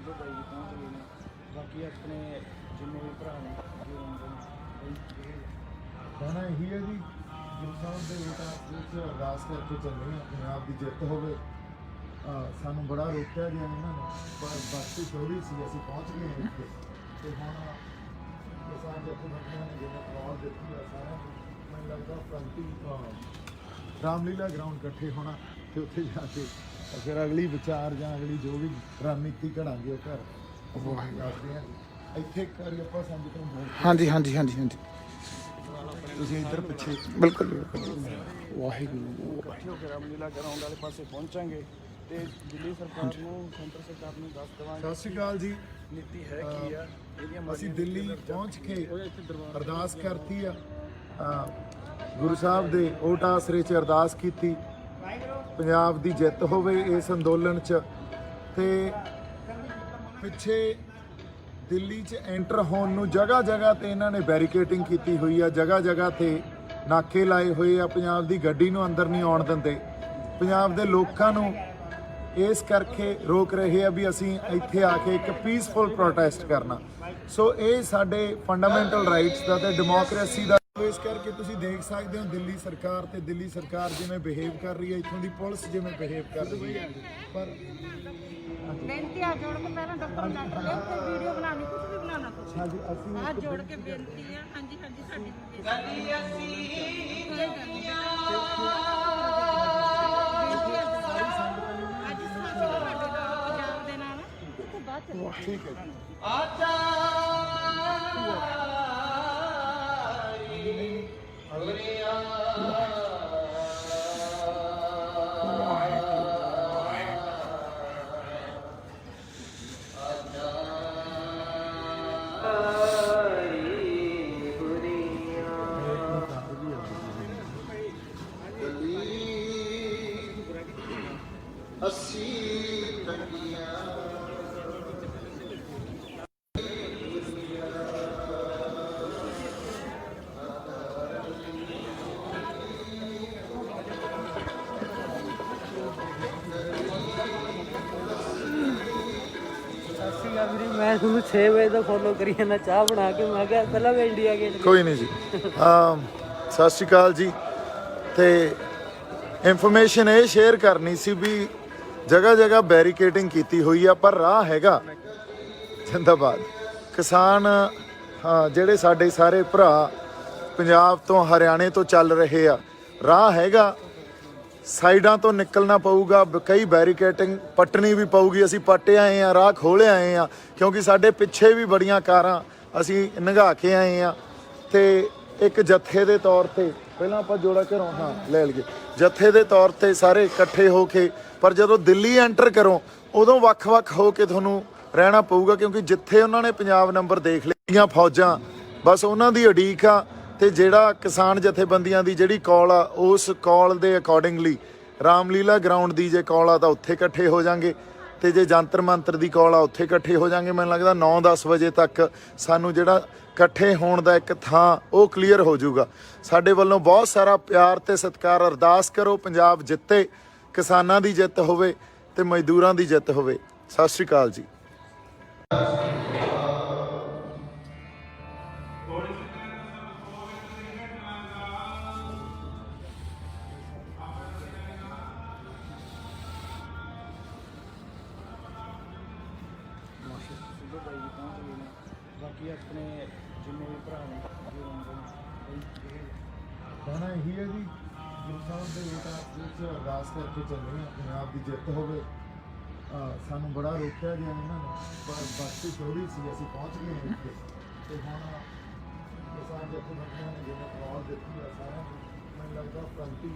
सिद्धू भाई जी पहुँच गए हैं। बाकी अपने जिन्ने भी भरा ने जो कहना यही है जी, गुरु ਸਾਹਿਬ ਦੇ ਵਿੱਚ ਅਰਦਾਸ ਕਰਕੇ ਚੱਲੇ ਹਾਂ ਪੰਜਾਬ ਦੀ ਜਿੱਤ ਹੋਵੇ। ਸਾਨੂੰ ਬੜਾ ਰੋਕਿਆ ਗਿਆ ਇਹਨਾਂ ਨੇ, ਪਰ ਬਾਕੀ ਥੋੜੀ ਸੀ, ਅਸੀਂ ਪਹੁੰਚ ਗਏ ਹਾਂ ਇੱਥੇ। ਤੇ ਹੁਣ ਕਿਸਾਨ ਜਥੇਬੰਦੀਆਂ ਨੇ ਜਿਵੇਂ ਕਾਲ ਦਿੱਤੀ ਹੈ ਸਾਰਿਆਂ ਨੂੰ, ਮੈਨੂੰ ਲੱਗਦਾ ਫਰੰਟੀ ਰਾਮਲੀਲਾ ਗਰਾਊਂਡ ਇਕੱਠੇ ਹੋਣਾ ਤੇ ਉੱਥੇ ਜਾ ਕੇ ਫਿਰ ਅਗਲੀ ਵਿਚਾਰ ਜਾਂ ਅਗਲੀ ਜੋ ਵੀ ਰਣਨੀਤੀ ਘੜਾਂਗੇ ਉਹ ਘਰ ਦੱਸਦੇ ਹਾਂ। ਇੱਥੇ ਇੱਕ ਵਾਰੀ ਆਪਾਂ ਸੰਗਤ ਨੂੰ ਬੋਲ ਹਾਂਜੀ ਹਾਂਜੀ ਹਾਂਜੀ ਹਾਂਜੀ ਤੁਸੀਂ ਇੱਧਰ ਪਿੱਛੇ ਬਿਲਕੁਲ ਬਿਲਕੁਲ ਵਾਹਿਗੁਰੂ ਇਕੱਠੇ ਹੋ ਕੇ ਰਾਮਲੀਲਾ ਗਰਾਊਂਡ ਵਾਲੇ ਪਾਸੇ ਪਹੁੰਚਾਂਗੇ ਤੇ ਦਿੱਲੀ ਸਰਕਾਰ ਨੂੰ ਸੈਂਟਰ ਸਰਕਾਰ ਨੂੰ ਦੱਸ ਦੇਵਾਂਗੇ ਸਤਿ ਸ਼੍ਰੀ ਅਕਾਲ ਜੀ। ਨੀਤੀ ਹੈ ਕੀ ਆ ਇਹਦੀਆਂ ਅਸੀਂ ਦਿੱਲੀ ਪਹੁੰਚ ਕੇ ਅਰਦਾਸ ਕਰਤੀ ਆ, ਗੁਰੂ ਸਾਹਿਬ ਦੇ ਓਟ ਆਸਰੇ 'ਚ ਅਰਦਾਸ ਕੀਤੀ, ਪੰਜਾਬ ਦੀ ਜਿੱਤ ਹੋਵੇ ਇਸ ਅੰਦੋਲਨ 'ਚ। ਤੇ ਪਿੱਛੇ ਦਿੱਲੀ 'ਚ ਐਂਟਰ ਹੋਣ ਨੂੰ ਜਗ੍ਹਾ ਜਗ੍ਹਾ ਤੇ ਇਹਨਾਂ ਨੇ ਬੈਰੀਕੇਡਿੰਗ ਕੀਤੀ ਹੋਈ ਆ, ਜਗ੍ਹਾ ਜਗ੍ਹਾ ਤੇ ਨਾਕੇ ਲਾਏ ਹੋਏ ਆ, ਪੰਜਾਬ ਦੀ ਗੱਡੀ ਨੂੰ ਅੰਦਰ ਨਹੀਂ ਆਉਣ ਦਿੰਦੇ। ਪੰਜਾਬ ਦੇ ਲੋਕਾਂ ਨੂੰ ਇਸ ਕਰਕੇ ਰੋਕ ਰਹੇ ਆ ਵੀ ਅਸੀਂ ਇੱਥੇ ਆ ਕੇ ਇੱਕ ਪੀਸਫੁਲ ਪ੍ਰੋਟੈਸਟ ਕਰਨਾ। ਸੋ ਇਹ ਸਾਡੇ ਫੰਡਾਮੈਂਟਲ ਰਾਈਟਸ ਦਾ ਤੇ ਡੈਮੋਕ੍ਰੇਸੀ ਦਾ, ਇਸ ਕਰਕੇ ਤੁਸੀਂ ਦੇਖ ਸਕਦੇ ਹੋ ਦਿੱਲੀ ਸਰਕਾਰ ਤੇ ਦਿੱਲੀ ਸਰਕਾਰ ਜਿਵੇਂ ਬਿਹੇਵ ਕਰ ਰਹੀ ਹੈ, ਇੱਥੋਂ ਦੀ ਪੁਲਿਸ ਜਿਵੇਂ ਬਿਹੇਵ ਕਰ ਰਹੀ ਹੈ। ਪਰ बेनती हाथ जोड़ के पहले डॉक्टर लेटर ले फिर वीडियो बनानी, कुछ भी बनाना कुछ ਹਾਂਜੀ ਅਸੀਂ हाथ जोड़ के बेनती है। हाँ जी हाँ जी साडी ਠੀਕ ਹੈ ਜੀ। मैं ਤੁਹਾਨੂੰ 6 ਵਜੇ ਦਾ ਫੋਲੋ ਕਰੀ ਜਾਂਦਾ, ਚਾਹ ਬਣਾ ਕੇ ਮੈਂ ਕਿਹਾ ਪਹਿਲਾਂ ਮੈਂ ਇੰਡੀਆ ਗੇਟ। ਕੋਈ ਨਹੀਂ ਜੀ। ਸਤਿ ਸ਼੍ਰੀ ਅਕਾਲ ਜੀ। ਤੇ ਇਨਫੋਰਮੇਸ਼ਨ ਇਹ ਸ਼ੇਅਰ ਕਰਨੀ ਸੀ ਵੀ ਜਗ੍ਹਾ ਜਗ੍ਹਾ ਬੈਰੀਕੇਡਿੰਗ ਕੀਤੀ ਹੋਈ ਆ, ਪਰ ਰਾਹ ਹੈਗਾ। ਜਿੰਦਾਬਾਦ ਕਿਸਾਨ ਜਿਹੜੇ ਸਾਡੇ ਸਾਰੇ ਭਰਾ ਪੰਜਾਬ ਤੋਂ ਹਰਿਆਣੇ ਤੋਂ ਚੱਲ ਰਹੇ ਆ, ਰਾਹ ਹੈਗਾ। ਸਾਈਡਾਂ ਤੋਂ ਨਿਕਲਣਾ ਪਊਗਾ, ਕਈ ਬੈਰੀਕੇਡਿੰਗ ਪੱਟਣੀ ਵੀ ਪਊਗੀ। ਅਸੀਂ ਪੱਟੇ ਆਏ ਆ, ਰਾਹ ਖੋਲ੍ਹੇ ਆਏ ਆ, ਕਿਉਂਕਿ ਸਾਡੇ ਪਿੱਛੇ ਵੀ ਬੜੀਆਂ ਕਾਰਾਂ ਅਸੀਂ ਲੰਘਾ ਕੇ ਆਏ ਆ। ਤੇ ਇੱਕ ਜੱਥੇ ਦੇ ਤੌਰ ਤੇ ਪਹਿਲਾਂ ਆਪਾਂ ਜੋੜਾ ਘਰੋਂ ਲੈ ਲਈਏ, ਜੱਥੇ ਦੇ ਤੌਰ ਤੇ ਸਾਰੇ ਇਕੱਠੇ ਹੋ ਕੇ। ਪਰ ਜਦੋਂ ਦਿੱਲੀ ਐਂਟਰ ਕਰੋ ਉਦੋਂ ਵੱਖ-ਵੱਖ ਹੋ ਕੇ ਤੁਹਾਨੂੰ ਰਹਿਣਾ ਪਊਗਾ, ਕਿਉਂਕਿ ਜਿੱਥੇ ਉਹਨਾਂ ਨੇ ਪੰਜਾਬ ਨੰਬਰ ਦੇਖ ਲਈਆਂ ਫੌਜਾਂ, ਬਸ ਉਹਨਾਂ ਦੀ ਉਡੀਕ ਆ। ਤੇ ਜਿਹੜਾ ਕਿਸਾਨ ਜਥੇਬੰਦੀਆਂ ਦੀ ਜਿਹੜੀ ਕਾਲ ਆ, ਉਸ ਕਾਲ ਦੇ ਅਕੋਰਡਿੰਗਲੀ ਰਾਮਲੀਲਾ ਗਰਾਊਂਡ ਦੀ ਜੇ ਕਾਲ ਆ ਤਾਂ ਉੱਥੇ ਇਕੱਠੇ ਹੋ ਜਾਾਂਗੇ, ਤੇ ਜੇ ਜੰਤਰ ਮੰਤਰ ਦੀ ਕਾਲ ਆ ਉੱਥੇ ਇਕੱਠੇ ਹੋ ਜਾਾਂਗੇ। ਮੈਨੂੰ ਲੱਗਦਾ 9-10 ਵਜੇ ਤੱਕ ਸਾਨੂੰ ਜਿਹੜਾ ਇਕੱਠੇ ਹੋਣ ਦਾ ਇੱਕ ਥਾਂ ਉਹ ਕਲੀਅਰ ਹੋ ਜਾਊਗਾ। ਸਾਡੇ ਵੱਲੋਂ ਬਹੁਤ ਸਾਰਾ ਪਿਆਰ ਤੇ ਸਤਿਕਾਰ। ਅਰਦਾਸ ਕਰੋ ਪੰਜਾਬ ਜਿੱਤੇ, ਕਿਸਾਨਾਂ ਦੀ ਜਿੱਤ ਹੋਵੇ ਤੇ ਮਜ਼ਦੂਰਾਂ ਦੀ ਜਿੱਤ ਹੋਵੇ। ਸਤਿ ਸ਼੍ਰੀ ਅਕਾਲ ਜੀ। सिद्धू भाई जी पहुँच गए हैं। बाकी अपने जिन्ने भी भरा ने जो कहना यही है जी, गुरु ਸਾਹਿਬ ਦੇ ਵਿੱਚ ਅਰਦਾਸ ਕਰਕੇ ਚੱਲੇ ਹਾਂ ਪੰਜਾਬ ਦੀ ਜਿੱਤ ਹੋਵੇ। ਸਾਨੂੰ ਬੜਾ ਰੋਕਿਆ ਗਿਆ ਇਹਨਾਂ ਨੇ, ਪਰ ਬਾਕੀ ਥੋੜੀ ਸੀ, ਅਸੀਂ ਪਹੁੰਚ ਗਏ ਹਾਂ ਇੱਥੇ। ਤੇ ਹੁਣ ਕਿਸਾਨ ਜਥੇਬੰਦੀਆਂ ਨੇ ਜਿਵੇਂ ਕਾਲ ਦਿੱਤੀ ਹੈ ਸਾਰਿਆਂ ਨੂੰ, ਮੈਨੂੰ ਲੱਗਦਾ ਫਰੰਟੀ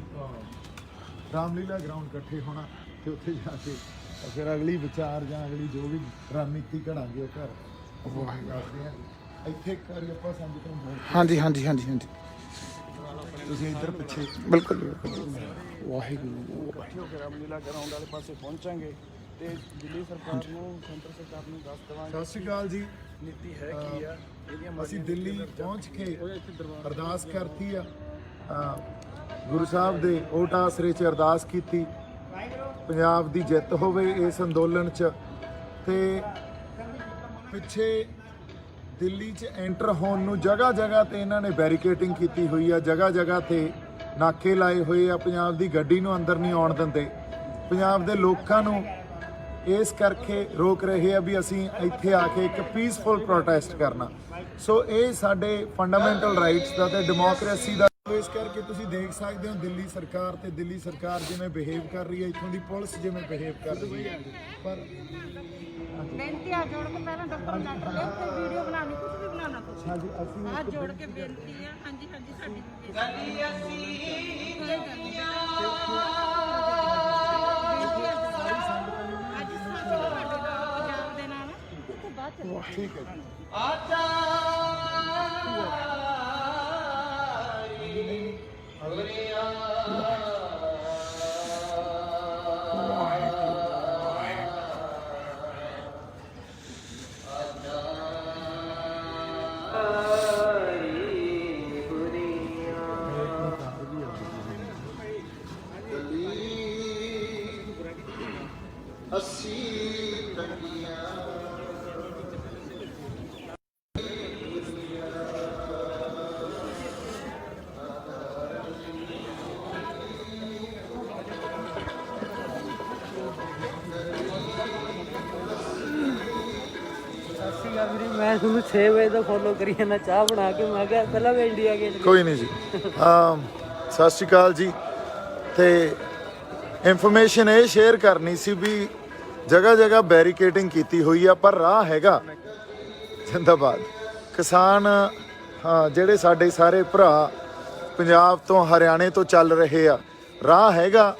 ਰਾਮਲੀਲਾ ਗਰਾਊਂਡ ਇਕੱਠੇ ਹੋਣਾ ਤੇ ਉੱਥੇ ਜਾ ਕੇ ਫਿਰ ਅਗਲੀ ਵਿਚਾਰ ਜਾਂ ਅਗਲੀ ਜੋ ਵੀ ਰਣਨੀਤੀ ਘੜਾਂਗੇ ਉਹ ਘਰ ਦੱਸਦੇ ਹਾਂ। ਇੱਥੇ ਇੱਕ ਵਾਰੀ ਆਪਾਂ ਸੰਗਤ ਨੂੰ ਬੋਲ ਹਾਂਜੀ ਹਾਂਜੀ ਹਾਂਜੀ ਹਾਂਜੀ ਤੁਸੀਂ ਇੱਧਰ ਪਿੱਛੇ ਬਿਲਕੁਲ ਬਿਲਕੁਲ ਵਾਹਿਗੁਰੂ ਇਕੱਠੇ ਹੋ ਕੇ ਰਾਮਲੀਲਾ ਗਰਾਊਂਡ ਵਾਲੇ ਪਾਸੇ ਪਹੁੰਚਾਂਗੇ ਤੇ ਦਿੱਲੀ ਸਰਕਾਰ ਨੂੰ ਸੈਂਟਰ ਸਰਕਾਰ ਨੂੰ ਦੱਸ ਦੇਵਾਂਗੇ ਸਤਿ ਸ਼੍ਰੀ ਅਕਾਲ ਜੀ। ਨੀਤੀ ਹੈ ਕੀ ਆ ਇਹਦੀਆਂ ਅਸੀਂ ਦਿੱਲੀ ਪਹੁੰਚ ਕੇ ਅਰਦਾਸ ਕਰਤੀ ਆ, ਗੁਰੂ ਸਾਹਿਬ ਦੇ ਓਟ ਆਸਰੇ 'ਚ ਅਰਦਾਸ ਕੀਤੀ, ਪੰਜਾਬ ਦੀ ਜਿੱਤ ਹੋਵੇ ਇਸ ਅੰਦੋਲਨ 'ਚ। ਤੇ ਪਿੱਛੇ ਦਿੱਲੀ 'ਚ ਐਂਟਰ ਹੋਣ ਨੂੰ ਜਗ੍ਹਾ ਜਗ੍ਹਾ ਤੇ ਇਹਨਾਂ ਨੇ ਬੈਰੀਕੇਡਿੰਗ ਕੀਤੀ ਹੋਈ ਆ, ਜਗ੍ਹਾ ਜਗ੍ਹਾ ਤੇ ਨਾਕੇ ਲਾਏ ਹੋਏ ਆ, ਪੰਜਾਬ ਦੀ ਗੱਡੀ ਨੂੰ ਅੰਦਰ ਨਹੀਂ ਆਉਣ ਦਿੰਦੇ। ਪੰਜਾਬ ਦੇ ਲੋਕਾਂ ਨੂੰ ਇਸ ਕਰਕੇ ਰੋਕ ਰਹੇ ਆ ਵੀ ਅਸੀਂ ਇੱਥੇ ਆ ਕੇ ਇੱਕ ਪੀਸਫੁਲ ਪ੍ਰੋਟੈਸਟ ਕਰਨਾ। ਸੋ ਇਹ ਸਾਡੇ ਫੰਡਾਮੈਂਟਲ ਰਾਈਟਸ ਦਾ ਤੇ ਡੈਮੋਕ੍ਰੇਸੀ ਦਾ, ਇਸ ਕਰਕੇ ਤੁਸੀਂ ਦੇਖ ਸਕਦੇ ਹੋ ਦਿੱਲੀ ਸਰਕਾਰ ਤੇ ਦਿੱਲੀ ਸਰਕਾਰ ਜਿਵੇਂ ਬਿਹੇਵ ਕਰ ਰਹੀ ਹੈ, ਇੱਥੋਂ ਦੀ ਪੁਲਿਸ ਜਿਵੇਂ ਬਿਹੇਵ ਕਰ ਰਹੀ ਹੈ। ਪਰ ਬੇਨਤੀ ਆ ਜੋੜ ਕੇ ਪਹਿਲਾਂ ਡਾਕਟਰ ਲੈਟਰ ਲਿਖ ਕੇ ਵੀਡੀਓ ਬਣਾਉਣੀ, ਕੁਝ ਵੀ ਬਣਾਉਣਾ ਤੁਸੀਂ। ਹਾਂਜੀ ਅਸੀਂ ਆ ਜੋੜ ਕੇ ਬੇਨਤੀ ਆ। ਹਾਂਜੀ ਹਾਂਜੀ ਸਾਡੀ ਬੇਨਤੀ ਆ। ਅੱਜ ਸਾਡੇ ਪੰਜਾਬ ਦੇ ਨਾਲ ਉਸ ਤੋਂ ਬਾਅਦ ਚੱਲਾਂਗੇ। ਠੀਕ ਹੈ ਜੀ। ਮੈਂ ਤੁਹਾਨੂੰ 6 ਵਜੇ ਤੋਂ ਫੋਲੋ ਕਰੀ ਜਾਂਦਾ, ਚਾਹ ਬਣਾ ਕੇ। ਮੈਂ ਕਿਹਾ ਪਹਿਲਾਂ ਮੈਂ ਇੰਡੀਆ ਗੇਟ ਕੋਈ ਨਹੀਂ ਜੀ। ਸਤਿ ਸ਼੍ਰੀ ਅਕਾਲ ਜੀ। ਤੇ ਇਨਫੋਰਮੇਸ਼ਨ ਇਹ ਸ਼ੇਅਰ ਕਰਨੀ ਸੀ ਵੀ ਜਗ੍ਹਾ ਜਗ੍ਹਾ ਬੈਰੀਕੇਡਿੰਗ ਕੀਤੀ ਹੋਈ ਆ, ਪਰ ਰਾਹ ਹੈਗਾ। ਜਿੰਦਾਬਾਦ ਕਿਸਾਨ। ਜਿਹੜੇ ਸਾਡੇ ਸਾਰੇ ਭਰਾ ਪੰਜਾਬ ਤੋਂ ਹਰਿਆਣੇ ਤੋਂ ਚੱਲ ਰਹੇ ਆ, ਰਾਹ ਹੈਗਾ।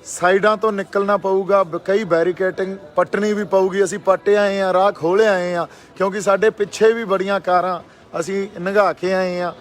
ਸਾਈਡਾਂ ਤੋਂ ਨਿਕਲਣਾ ਪਊਗਾ, ਕਈ ਬੈਰੀਕੇਡਿੰਗ ਪੱਟਣੀ ਵੀ ਪਊਗੀ। ਅਸੀਂ ਪੱਟੇ ਆਏ ਆ, ਰਾਹ ਖੋਲ੍ਹੇ ਆਏ ਆ, ਕਿਉਂਕਿ ਸਾਡੇ ਪਿੱਛੇ ਵੀ ਬੜੀਆਂ ਕਾਰਾਂ ਅਸੀਂ ਨਿਗਾਹ ਕੇ ਆਏ ਆ।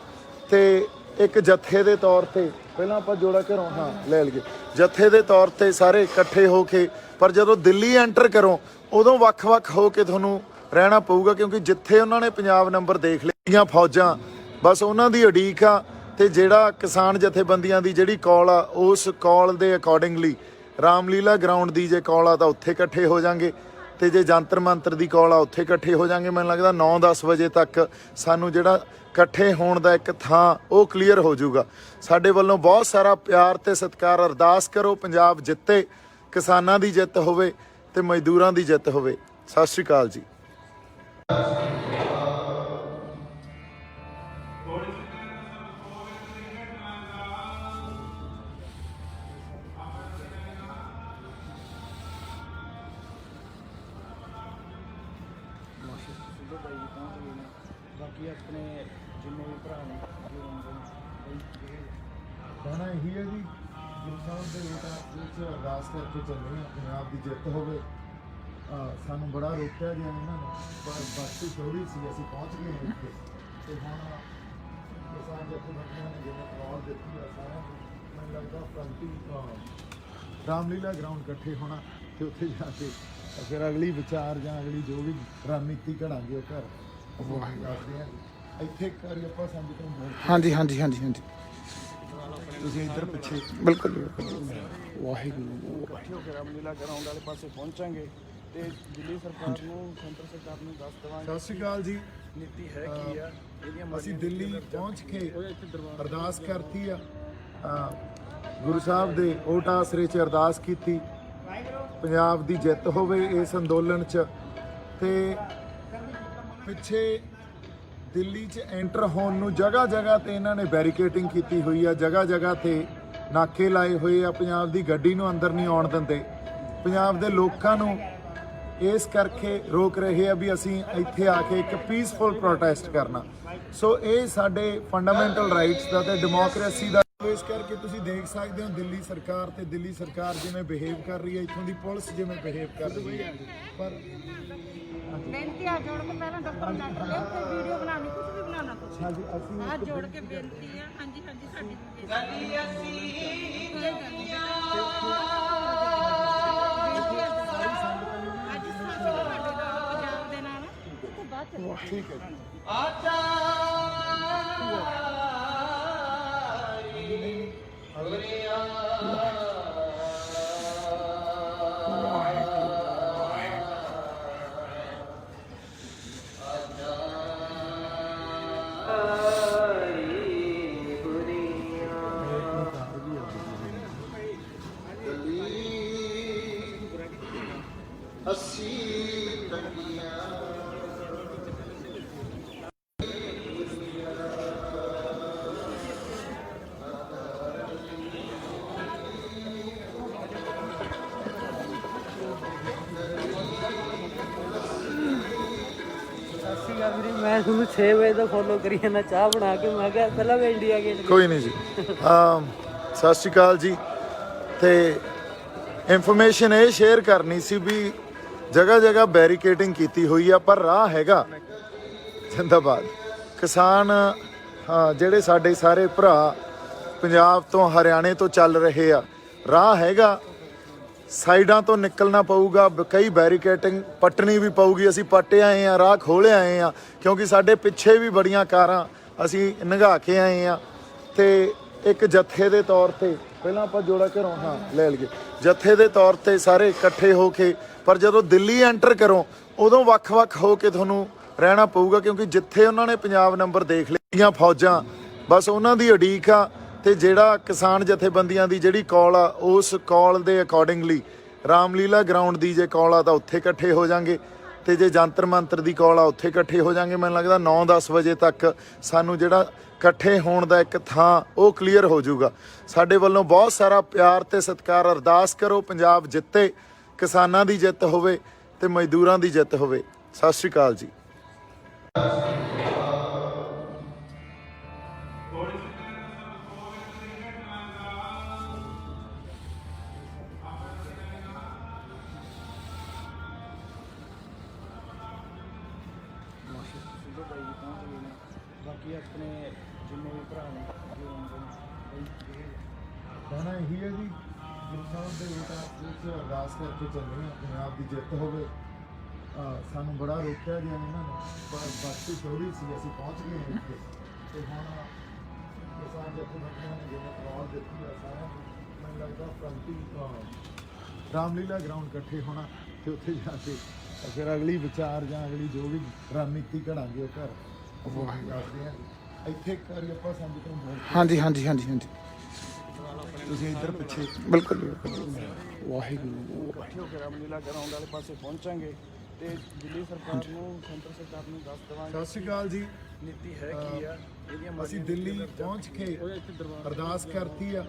ਤੇ ਇੱਕ ਜੱਥੇ ਦੇ ਤੌਰ ਤੇ ਪਹਿਲਾਂ ਆਪਾਂ ਜੋੜਾ ਘਰੋਂ ਲੈ ਲਈਏ, ਜੱਥੇ ਦੇ ਤੌਰ ਤੇ ਸਾਰੇ ਇਕੱਠੇ ਹੋ ਕੇ। ਪਰ ਜਦੋਂ ਦਿੱਲੀ ਐਂਟਰ ਕਰੋ ਉਦੋਂ ਵੱਖ-ਵੱਖ ਹੋ ਕੇ ਤੁਹਾਨੂੰ ਰਹਿਣਾ ਪਊਗਾ, ਕਿਉਂਕਿ ਜਿੱਥੇ ਉਹਨਾਂ ਨੇ ਪੰਜਾਬ ਨੰਬਰ ਦੇਖ ਲਈਆਂ ਫੌਜਾਂ, ਬਸ ਉਹਨਾਂ ਦੀ ਉਡੀਕ ਆ। ਤੇ ਜਿਹੜਾ ਕਿਸਾਨ ਜਥੇਬੰਦੀਆਂ ਦੀ ਜਿਹੜੀ ਕਾਲ ਆ, ਉਸ ਕਾਲ ਦੇ ਅਕੋਰਡਿੰਗਲੀ ਰਾਮਲੀਲਾ ਗਰਾਊਂਡ ਦੀ ਜੇ ਕਾਲ ਆ ਤਾਂ ਉੱਥੇ ਇਕੱਠੇ ਹੋ ਜਾਾਂਗੇ, ਤੇ ਜੇ ਜੰਤਰ ਮੰਤਰ ਦੀ ਕਾਲ ਆ ਉੱਥੇ ਇਕੱਠੇ ਹੋ ਜਾਾਂਗੇ। ਮੈਨੂੰ ਲੱਗਦਾ 9-10 ਵਜੇ ਤੱਕ ਸਾਨੂੰ ਜਿਹੜਾ ਇਕੱਠੇ ਹੋਣ ਦਾ ਇੱਕ ਥਾਂ ਉਹ ਕਲੀਅਰ ਹੋ ਜਾਊਗਾ। ਸਾਡੇ ਵੱਲੋਂ ਬਹੁਤ ਸਾਰਾ ਪਿਆਰ ਤੇ ਸਤਿਕਾਰ। ਅਰਦਾਸ ਕਰੋ ਪੰਜਾਬ ਜਿੱਤੇ, ਕਿਸਾਨਾਂ ਦੀ ਜਿੱਤ ਹੋਵੇ ਤੇ ਮਜ਼ਦੂਰਾਂ ਦੀ ਜਿੱਤ ਹੋਵੇ। ਸਤਿ ਸ਼੍ਰੀ ਅਕਾਲ ਜੀ। ਬਾਕੀ ਆਪਣੇ ਜਿੰਨੇ ਵੀ ਭਰਾ ਨੇ ਕਹਿਣਾ ਇਹੀ ਹੈ ਜੀ, ਗੁਰੂ ਸਾਹਿਬ ਦੇ ਵਿੱਚ ਅਰਦਾਸ ਕਰਕੇ ਚੱਲੇ ਹਾਂ ਪੰਜਾਬ ਦੀ ਜਿੱਤ ਹੋਵੇ। ਸਾਨੂੰ ਬੜਾ ਰੋਕਿਆ ਗਿਆ ਇਹਨਾਂ ਨੇ, ਪਰ ਬਾਕੀ ਥੋੜੀ ਸੀ, ਅਸੀਂ ਪਹੁੰਚ ਗਏ ਹਾਂ ਇੱਥੇ। ਤੇ ਹੁਣ ਕਿਸਾਨ ਜਥੇਬੰਦੀਆਂ ਨੇ ਜਿਵੇਂ ਕਾਲ ਦਿੱਤੀ ਆ ਸਾਰਿਆਂ ਨੂੰ, ਮੈਨੂੰ ਲੱਗਦਾ ਫਰੰਟੀ ਰਾਮਲੀਲਾ ਗਰਾਊਂਡ ਇਕੱਠੇ ਹੋਣਾ ਤੇ ਉੱਥੇ ਜਾ ਕੇ ਫਿਰ ਅਗਲੀ ਵਿਚਾਰ ਜਾਂ ਅਗਲੀ ਜੋ ਵੀ ਰਣਨੀਤੀ ਘੜਾਂਗੇ ਉਹ ਘਰ ਦੱਸਦੇ ਆ। ਇੱਥੇ ਇੱਕ ਵਾਰੀ ਆਪਾਂ ਸੰਗਤ ਨੂੰ ਮੋੜ ਕੇ ਹਾਂਜੀ ਹਾਂਜੀ ਹਾਂਜੀ ਹਾਂਜੀ ਤੁਸੀਂ ਇੱਧਰ ਪਿੱਛੇ ਬਿਲਕੁਲ ਬਿਲਕੁਲ। ਵਾਹਿਗੁਰੂ। ਇਕੱਠੇ ਹੋ ਕੇ ਰਾਮਲੀਲਾ ਗਰਾਊਂਡ ਵਾਲੇ ਪਾਸੇ ਪਹੁੰਚਾਂਗੇ ਤੇ ਦਿੱਲੀ ਸਰਕਾਰ ਨੂੰ, ਸੈਂਟਰ ਸਰਕਾਰ ਨੂੰ ਦੱਸ ਦੇਵਾਂਗੇ ਸਤਿ ਸ਼੍ਰੀ ਅਕਾਲ ਜੀ। ਨੀਤੀ ਹੈ ਕੀ ਆ ਇਹਦੀਆਂ। ਅਸੀਂ ਦਿੱਲੀ ਪਹੁੰਚ ਕੇ ਅਰਦਾਸ ਕਰਤੀ ਆ, ਗੁਰੂ ਸਾਹਿਬ ਦੇ ਓਟ ਆਸਰੇ 'ਚ ਅਰਦਾਸ ਕੀਤੀ, ਪੰਜਾਬ ਦੀ ਜਿੱਤ ਹੋਵੇ ਇਸ ਅੰਦੋਲਨ 'ਚ। ਤੇ ਪਿੱਛੇ ਦਿੱਲੀ 'ਚ ਐਂਟਰ ਹੋਣ ਨੂੰ ਜਗ੍ਹਾ ਜਗ੍ਹਾ ਤੇ ਇਹਨਾਂ ਨੇ ਬੈਰੀਕੇਡਿੰਗ ਕੀਤੀ ਹੋਈ ਆ, ਜਗ੍ਹਾ ਜਗ੍ਹਾ ਤੇ ਨਾਕੇ ਲਾਏ ਹੋਏ ਆ, ਪੰਜਾਬ ਦੀ ਗੱਡੀ ਨੂੰ ਅੰਦਰ ਨਹੀਂ ਆਉਣ ਦਿੰਦੇ। ਪੰਜਾਬ ਦੇ ਲੋਕਾਂ ਨੂੰ ਇਸ ਕਰਕੇ ਰੋਕ ਰਹੇ ਆ ਵੀ ਅਸੀਂ ਇੱਥੇ ਆ ਕੇ ਇੱਕ ਪੀਸਫੁਲ ਪ੍ਰੋਟੈਸਟ ਕਰਨਾ। ਸੋ ਇਹ ਸਾਡੇ ਫੰਡਾਮੈਂਟਲ ਰਾਈਟਸ ਦਾ ਤੇ ਡੈਮੋਕ੍ਰੇਸੀ ਦਾ, ਇਸ ਕਰਕੇ ਤੁਸੀਂ ਦੇਖ ਸਕਦੇ ਹੋ ਦਿੱਲੀ ਸਰਕਾਰ ਤੇ ਦਿੱਲੀ ਸਰਕਾਰ ਜਿਵੇਂ ਬਿਹੇਵ ਕਰ ਰਹੀ ਹੈ, ਇੱਥੋਂ ਦੀ ਪੁਲਿਸ ਜਿਵੇਂ ਬਿਹੇਵ ਕਰ ਰਹੀ ਹੈ। ਪਰ ਬੇਨਤੀ ਆ ਜੋੜ ਕੇ ਪਹਿਲਾਂ ਡਾਕਟਰ ਲੈਟਰ ਲਿਖ ਕੇ ਵੀਡੀਓ ਬਣਾਉਣੀ, ਕੁਝ ਵੀ ਬਣਾਉਣਾ ਤੁਸੀਂ। ਹਾਂਜੀ ਅਸੀਂ ਆ ਜੋੜ ਕੇ ਬੇਨਤੀ ਆ। ਹਾਂਜੀ ਹਾਂਜੀ ਸਾਡੀ ਬੇਨਤੀ ਆ। ਅੱਜ ਸਾਡੇ ਪੰਜਾਬ ਦੇ ਨਾਲ ਉਸ ਤੋਂ ਬਾਅਦ ਚੱਲਾਂਗੇ। ਠੀਕ ਹੈ ਜੀ। ਸਤਿ ਸ਼੍ਰੀ ਅਕਾਲ ਵੀਰੇ, ਮੈਂ ਤੁਹਾਨੂੰ 6 ਵਜੇ ਦਾ ਫੋਲੋ ਕਰੀ ਜਾਂਦਾ ਚਾਹ ਬਣਾ ਕੇ। ਮੈਂ ਕਿਹਾ ਪਹਿਲਾਂ ਮੈਂ ਇੰਡੀਆ ਗੇਟ ਕੋਈ ਨਹੀਂ ਜੀ। ਸਤਿ ਸ਼੍ਰੀ ਅਕਾਲ ਜੀ। ਤੇ ਇਨਫੋਰਮੇਸ਼ਨ ਇਹ ਸ਼ੇਅਰ ਕਰਨੀ ਸੀ ਵੀ ਜਗ੍ਹਾ ਜਗ੍ਹਾ ਬੈਰੀਕੇਡਿੰਗ ਕੀਤੀ ਹੋਈ ਆ, ਪਰ ਰਾਹ ਹੈਗਾ। ਜ਼ਿੰਦਾਬਾਦ ਕਿਸਾਨ। ਜਿਹੜੇ ਸਾਡੇ ਸਾਰੇ ਭਰਾ ਪੰਜਾਬ ਤੋਂ ਹਰਿਆਣੇ ਤੋਂ ਚੱਲ ਰਹੇ ਆ, ਰਾਹ ਹੈਗਾ। ਸਾਈਡਾਂ ਤੋਂ ਨਿਕਲਣਾ ਪਊਗਾ, ਕਈ ਬੈਰੀਕੇਡਿੰਗ ਪੱਟਣੀ ਵੀ ਪਊਗੀ। ਅਸੀਂ ਪੱਟੇ ਆਏ ਆ, ਰਾਹ ਖੋਲ੍ਹੇ ਆਏ ਆ, ਕਿਉਂਕਿ ਸਾਡੇ ਪਿੱਛੇ ਵੀ ਬੜੀਆਂ ਕਾਰਾਂ ਅਸੀਂ ਲੰਘਾ ਕੇ ਆਏ ਆ। ਤੇ ਇੱਕ ਜੱਥੇ ਦੇ ਤੌਰ ਤੇ ਪਹਿਲਾਂ ਆਪਾਂ ਜੋੜਾ ਘਰੋਂ ਲੈ ਲਈਏ, ਜੱਥੇ ਦੇ ਤੌਰ ਤੇ ਸਾਰੇ ਇਕੱਠੇ ਹੋ ਕੇ, ਪਰ ਜਦੋਂ ਦਿੱਲੀ ਐਂਟਰ ਕਰੋ ਉਦੋਂ ਵੱਖ-ਵੱਖ ਹੋ ਕੇ ਤੁਹਾਨੂੰ ਰਹਿਣਾ ਪਊਗਾ, ਕਿਉਂਕਿ ਜਿੱਥੇ ਉਹਨਾਂ ਨੇ ਪੰਜਾਬ ਨੰਬਰ ਦੇਖ ਲਈਆਂ ਫੌਜਾਂ, ਬਸ ਉਹਨਾਂ ਦੀ ਉਡੀਕ ਆ। ਤੇ ਜਿਹੜਾ ਕਿਸਾਨ ਜਥੇਬੰਦੀਆਂ ਦੀ ਜਿਹੜੀ ਕਾਲ ਆ, ਉਸ ਕਾਲ ਦੇ ਅਕੋਰਡਿੰਗਲੀ ਰਾਮਲੀਲਾ ਗਰਾਊਂਡ ਦੀ ਜੇ ਕਾਲ ਆ ਤਾਂ ਉੱਥੇ ਇਕੱਠੇ ਹੋ ਜਾਾਂਗੇ, ਤੇ ਜੇ ਜੰਤਰ ਮੰਤਰ ਦੀ ਕਾਲ ਆ ਉੱਥੇ ਇਕੱਠੇ ਹੋ ਜਾਾਂਗੇ। ਮੈਨੂੰ ਲੱਗਦਾ 9-10 ਵਜੇ ਤੱਕ ਸਾਨੂੰ ਜਿਹੜਾ ਇਕੱਠੇ ਹੋਣ ਦਾ ਇੱਕ ਥਾਂ ਉਹ ਕਲੀਅਰ ਹੋ ਜਾਊਗਾ। ਸਾਡੇ ਵੱਲੋਂ ਬਹੁਤ ਸਾਰਾ ਪਿਆਰ ਤੇ ਸਤਿਕਾਰ। ਅਰਦਾਸ ਕਰੋ ਪੰਜਾਬ ਜਿੱਤੇ, ਕਿਸਾਨਾਂ ਦੀ ਜਿੱਤ ਹੋਵੇ ਤੇ ਮਜ਼ਦੂਰਾਂ ਦੀ ਜਿੱਤ ਹੋਵੇ। ਸਤਿ ਸ਼੍ਰੀ ਅਕਾਲ ਜੀ। ਬਾਕੀ ਆਪਣੇ ਜਿੰਨੇ ਵੀ ਭਰਾ ਨੇ ਕਹਿਣਾ ਇਹੀ ਹੈ ਜੀ, ਗੁਰੂ ਸਾਹਿਬ ਦੇ ਵਿੱਚ ਅਰਦਾਸ ਕਰਕੇ ਚੱਲੇ ਹਾਂ ਪੰਜਾਬ ਦੀ ਜਿੱਤ ਹੋਵੇ। ਸਾਨੂੰ ਬੜਾ ਰੋਕਿਆ ਗਿਆ ਇਹਨਾਂ ਨੇ, ਪਰ ਬਾਕੀ ਥੋੜੀ ਸੀ, ਅਸੀਂ ਪਹੁੰਚ ਗਏ ਹਾਂ ਇੱਥੇ। ਤੇ ਹੁਣ ਕਿਸਾਨ ਜਥੇਬੰਦੀਆਂ ਨੇ ਜਿਵੇਂ ਕਾਲ ਦਿੱਤੀ ਆ ਸਾਰਿਆਂ ਨੂੰ, ਮੈਨੂੰ ਲੱਗਦਾ ਫਰੰਟੀ ਰਾਮਲੀਲਾ ਗਰਾਊਂਡ ਇਕੱਠੇ ਹੋਣਾ ਤੇ ਉੱਥੇ ਜਾ ਕੇ ਫਿਰ ਅਗਲੀ ਵਿਚਾਰ ਜਾਂ ਅਗਲੀ ਜੋ ਵੀ ਰਣਨੀਤੀ ਘੜਾਂਗੇ ਉਹ ਘਰ ਦੱਸਦੇ ਆ। ਇੱਥੇ ਇੱਕ ਵਾਰੀ ਆਪਾਂ ਸੰਗਤ ਨੂੰ ਬੋਲ ਹਾਂਜੀ ਹਾਂਜੀ ਹਾਂਜੀ ਹਾਂਜੀ ਤੁਸੀਂ ਇੱਧਰ ਪਿੱਛੇ ਬਿਲਕੁਲ ਬਿਲਕੁਲ। ਵਾਹਿਗੁਰੂ ਇਕੱਠੇ ਹੋ ਕੇ ਰਾਮਲੀਲਾ ਗਰਾਊਂਡ ਵਾਲੇ ਪਾਸੇ ਪਹੁੰਚਾਂਗੇ ਤੇ ਦਿੱਲੀ ਸਰਕਾਰ ਨੂੰ, ਸੈਂਟਰ ਸਰਕਾਰ ਨੂੰ ਦੱਸ ਦੇਵਾਂਗੇ ਸਤਿ ਸ਼੍ਰੀ ਅਕਾਲ ਜੀ। ਨੀਤੀ ਹੈ ਕੀ ਆ ਇਹਦੀਆਂ। ਅਸੀਂ ਦਿੱਲੀ ਪਹੁੰਚ ਕੇ ਅਰਦਾਸ ਕਰਤੀ ਆ,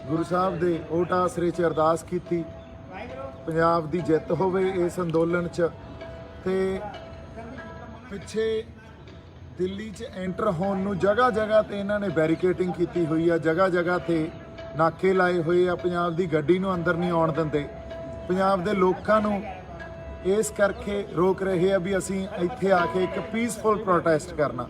ਗੁਰੂ ਸਾਹਿਬ ਦੇ ਓਟ ਆਸਰੇ 'ਚ ਅਰਦਾਸ ਕੀਤੀ, ਪੰਜਾਬ ਦੀ ਜਿੱਤ ਹੋਵੇ ਇਸ ਅੰਦੋਲਨ 'ਚ। ਤੇ ਪਿੱਛੇ ਦਿੱਲੀ 'ਚ ਐਂਟਰ ਹੋਣ ਨੂੰ ਜਗ੍ਹਾ ਜਗ੍ਹਾ ਤੇ ਇਹਨਾਂ ਨੇ ਬੈਰੀਕੇਡਿੰਗ ਕੀਤੀ ਹੋਈ ਆ, ਜਗ੍ਹਾ ਜਗ੍ਹਾ ਤੇ ਨਾਕੇ ਲਾਏ ਹੋਏ ਆ। ਪੰਜਾਬ ਦੀ ਗੱਡੀ ਨੂੰ ਅੰਦਰ ਨਹੀਂ ਆਉਣ ਦਿੰਦੇ। ਪੰਜਾਬ ਦੇ ਲੋਕਾਂ ਨੂੰ ਇਸ ਕਰਕੇ ਰੋਕ ਰਹੇ ਆ ਵੀ ਅਸੀਂ ਇੱਥੇ ਆ ਕੇ ਇੱਕ ਪੀਸਫੁਲ ਪ੍ਰੋਟੈਸਟ ਕਰਨਾ।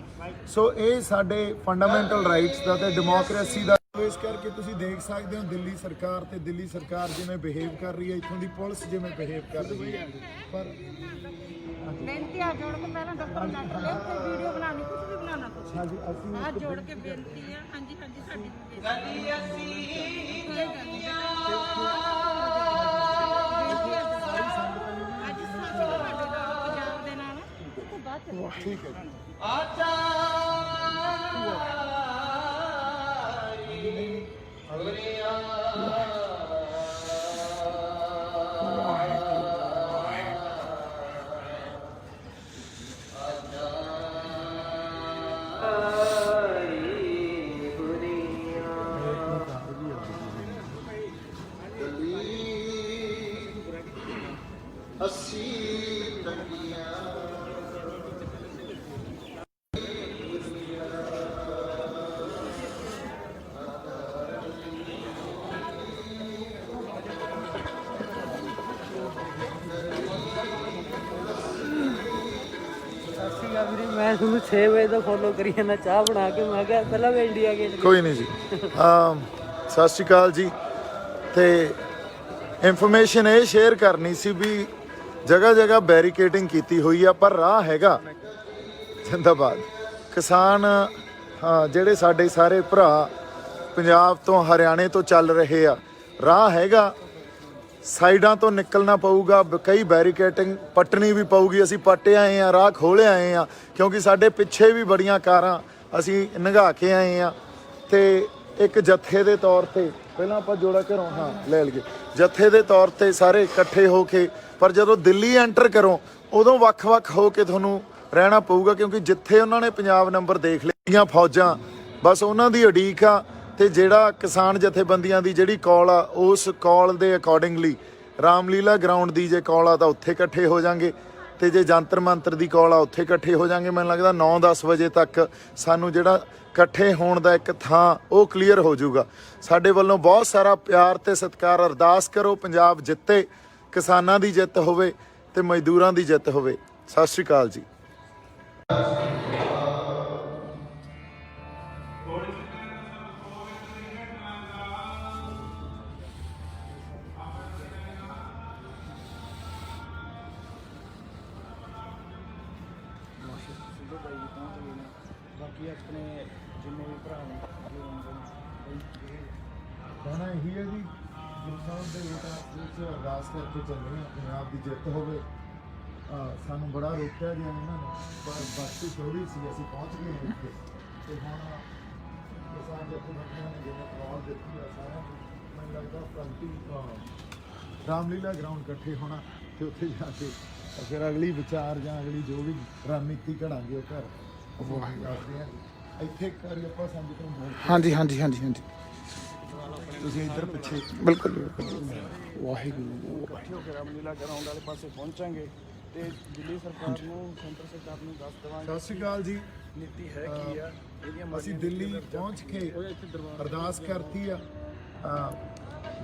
ਸੋ ਇਹ ਸਾਡੇ ਫੰਡਾਮੈਂਟਲ ਰਾਈਟਸ ਦਾ ਤੇ ਡੈਮੋਕ੍ਰੇਸੀ ਦਾ। ਇਸ ਕਰਕੇ ਤੁਸੀਂ ਦੇਖ ਸਕਦੇ ਹੋ ਦਿੱਲੀ ਸਰਕਾਰ ਤੇ ਦਿੱਲੀ ਸਰਕਾਰ ਜਿਵੇਂ ਬਿਹੇਵ ਕਰ ਰਹੀ ਹੈ, ਇੱਥੋਂ ਦੀ ਪੁਲਿਸ ਜਿਵੇਂ ਬਿਹੇਵ ਕਰ ਰਹੀ ਹੈ। ਪਰ ਬੇਨਤੀ ਆ ਜੋੜ ਕੇ ਪਹਿਲਾਂ ਡਾਕਟਰ ਨੱਟ ਲੈ ਕੇ ਵੀਡੀਓ ਬਣਾਉਣੀ, ਕੁਝ ਵੀ ਬਣਾਉਣਾ ਤੁਸੀਂ। ਹਾਂਜੀ ਅਸੀਂ ਆ ਜੋੜ ਕੇ ਬੇਨਤੀ ਆ। ਹਾਂਜੀ ਹਾਂਜੀ ਸਾਡੀ ਗੱਲ ਅਸੀਂ ਅੱਜ ਪੰਜਾਬ ਦੇ ਨਾਲ ਤੋਂ ਬਾਅਦ ਠੀਕ ਹੈ ਜੀ। ਵੀਰੇ, ਮੈਂ ਤੁਹਾਨੂੰ 6 ਵਜੇ ਦਾ ਫੋਲੋ ਕਰੀ ਜਾਂਦਾ ਚਾਹ ਬਣਾ ਕੇ। ਮੈਂ ਕਿਹਾ ਪਹਿਲਾਂ ਮੈਂ ਇੰਡੀਆ ਗੇਟ ਕੋਈ ਨਹੀਂ ਜੀ। ਸਤਿ ਸ਼੍ਰੀ ਅਕਾਲ ਜੀ। ਤੇ ਇਨਫੋਰਮੇਸ਼ਨ ਇਹ ਸ਼ੇਅਰ ਕਰਨੀ ਸੀ ਵੀ ਜਗ੍ਹਾ ਜਗ੍ਹਾ ਬੈਰੀਕੇਡਿੰਗ ਕੀਤੀ ਹੋਈ ਆ, ਪਰ ਰਾਹ ਹੈਗਾ। ਜ਼ਿੰਦਾਬਾਦ ਕਿਸਾਨ। ਜਿਹੜੇ ਸਾਡੇ ਸਾਰੇ ਭਰਾ ਪੰਜਾਬ ਤੋਂ ਹਰਿਆਣੇ ਤੋਂ ਚੱਲ ਰਹੇ ਆ, ਰਾਹ ਹੈਗਾ। ਸਾਈਡਾਂ ਤੋਂ ਨਿਕਲਣਾ ਪਊਗਾ, ਕਈ ਬੈਰੀਕੇਡਿੰਗ ਪੱਟਣੀ ਵੀ ਪਊਗੀ। ਅਸੀਂ ਪੱਟੇ ਆਏ ਆ, ਰਾਹ ਖੋਲ੍ਹੇ ਆਏ ਆ, ਕਿਉਂਕਿ ਸਾਡੇ ਪਿੱਛੇ ਵੀ ਬੜੀਆਂ ਕਾਰਾਂ ਅਸੀਂ ਲੰਘਾ ਕੇ ਆਏ ਆ। ਤੇ ਇੱਕ ਜੱਥੇ ਦੇ ਤੌਰ ਤੇ ਪਹਿਲਾਂ ਆਪਾਂ ਜੋੜਾ ਘਰੋਂ ਲੈ ਲਈਏ, ਜੱਥੇ ਦੇ ਤੌਰ ਤੇ ਸਾਰੇ ਇਕੱਠੇ ਹੋ ਕੇ, ਪਰ ਜਦੋਂ ਦਿੱਲੀ ਐਂਟਰ ਕਰੋ ਉਦੋਂ ਵੱਖ-ਵੱਖ ਹੋ ਕੇ ਤੁਹਾਨੂੰ ਰਹਿਣਾ ਪਊਗਾ, ਕਿਉਂਕਿ ਜਿੱਥੇ ਉਹਨਾਂ ਨੇ ਪੰਜਾਬ ਨੰਬਰ ਦੇਖ ਲਈਆਂ ਫੌਜਾਂ ਬਸ ਉਹਨਾਂ ਦੀ ਉਡੀਕ ਆ। ਤੇ ਜਿਹੜਾ ਕਿਸਾਨ ਜਥੇਬੰਦੀਆਂ ਦੀ ਜਿਹੜੀ ਕਾਲ ਆ ਉਸ ਕਾਲ ਦੇ ਅਕੋਰਡਿੰਗਲੀ ਰਾਮਲੀਲਾ ਗਰਾਊਂਡ ਦੀ ਜੇ ਕਾਲ ਆ ਤਾਂ ਉੱਥੇ ਇਕੱਠੇ ਹੋ ਜਾਾਂਗੇ, ਤੇ ਜੇ ਜੰਤਰ ਮੰਤਰ ਦੀ ਕਾਲ ਆ ਉੱਥੇ ਇਕੱਠੇ ਹੋ ਜਾਾਂਗੇ। ਮੈਨੂੰ ਲੱਗਦਾ 9-10 ਵਜੇ ਤੱਕ ਸਾਨੂੰ ਜਿਹੜਾ ਇਕੱਠੇ ਹੋਣ ਦਾ ਇੱਕ ਥਾਂ ਉਹ ਕਲੀਅਰ ਹੋ ਜਾਊਗਾ। ਸਾਡੇ ਵੱਲੋਂ ਬਹੁਤ ਸਾਰਾ ਪਿਆਰ ਤੇ ਸਤਿਕਾਰ। ਅਰਦਾਸ ਕਰੋ ਪੰਜਾਬ ਜਿੱਤੇ, ਕਿਸਾਨਾਂ ਦੀ ਜਿੱਤ ਹੋਵੇ ਤੇ ਮਜ਼ਦੂਰਾਂ ਦੀ ਜਿੱਤ ਹੋਵੇ। ਸਤਿ ਸ਼੍ਰੀ ਅਕਾਲ ਜੀ। ਸਿੱਧੂ ਬਾਈ ਜੀ ਪਹੁੰਚ ਗਏ ਨੇ, ਬਾਕੀ ਆਪਣੇ ਜਿੰਨੇ ਵੀ ਭਰਾ ਨੇ ਜੋ ਆਉਂਦੇ ਨੇ ਕਹਿਣਾ ਇਹੀ ਹੈ ਜੀ, ਗੁਰੂ ਸਾਹਿਬ ਦੇ ਵਿੱਚ ਅਰਦਾਸ ਕਰਕੇ ਚੱਲ ਰਹੇ ਹਾਂ ਪੰਜਾਬ ਦੀ ਜਿੱਤ ਹੋਵੇ। ਸਾਨੂੰ ਬੜਾ ਰੋਕਿਆ ਗਿਆ ਇਹਨਾਂ ਨੇ, ਪਰ ਬਾਕੀ ਥੋੜੀ ਸੀ, ਅਸੀਂ ਪਹੁੰਚ ਗਏ ਹਾਂ ਇੱਥੇ। ਤੇ ਹੁਣ ਕਿਸਾਨ ਜਥੇਬੰਦੀਆਂ ਨੇ ਜਿਵੇਂ ਕਾਲ ਦਿੱਤੀ ਆ ਸਾਰਿਆਂ ਨੂੰ, ਮੈਨੂੰ ਲੱਗਦਾ ਪ੍ਰੰਤੀ ਰਾਮਲੀਲਾ ਗਰਾਊਂਡ ਇਕੱਠੇ ਹੋਣਾ ਤੇ ਉੱਥੇ ਜਾ ਕੇ ਫਿਰ ਅਗਲੀ ਵਿਚਾਰ ਜਾਂ ਅਗਲੀ ਜੋ ਵੀ ਰਣਨੀਤੀ ਘੜਾਂਗੇ ਉਹ ਘਰ ਦੱਸਦੇ ਹਾਂ। ਇੱਥੇ ਇੱਕ ਵਾਰੀ ਆਪਾਂ ਸੰਗਤ ਨੂੰ ਬੋਲ ਹਾਂਜੀ ਹਾਂਜੀ ਹਾਂਜੀ ਹਾਂਜੀ ਤੁਸੀਂ ਇੱਧਰ ਪਿੱਛੇ ਬਿਲਕੁਲ ਬਿਲਕੁਲ। ਵਾਹਿਗੁਰੂ ਇਕੱਠੇ ਹੋ ਕੇ ਰਾਮਲੀਲਾ ਗਰਾਊਂਡ ਵਾਲੇ ਪਾਸੇ ਪਹੁੰਚਾਂਗੇ ਤੇ ਦਿੱਲੀ ਸਰਕਾਰ ਨੂੰ, ਸੈਂਟਰ ਸਰਕਾਰ ਨੂੰ ਦੱਸ ਦੇਵਾਂਗੇ ਸਤਿ ਸ਼੍ਰੀ ਅਕਾਲ ਜੀ। ਨੀਤੀ ਹੈ ਕੀ ਆ ਇਹਦੀਆਂ ਅਸੀਂ ਦਿੱਲੀ ਪਹੁੰਚ ਕੇ ਅਰਦਾਸ ਕਰਤੀ ਆ,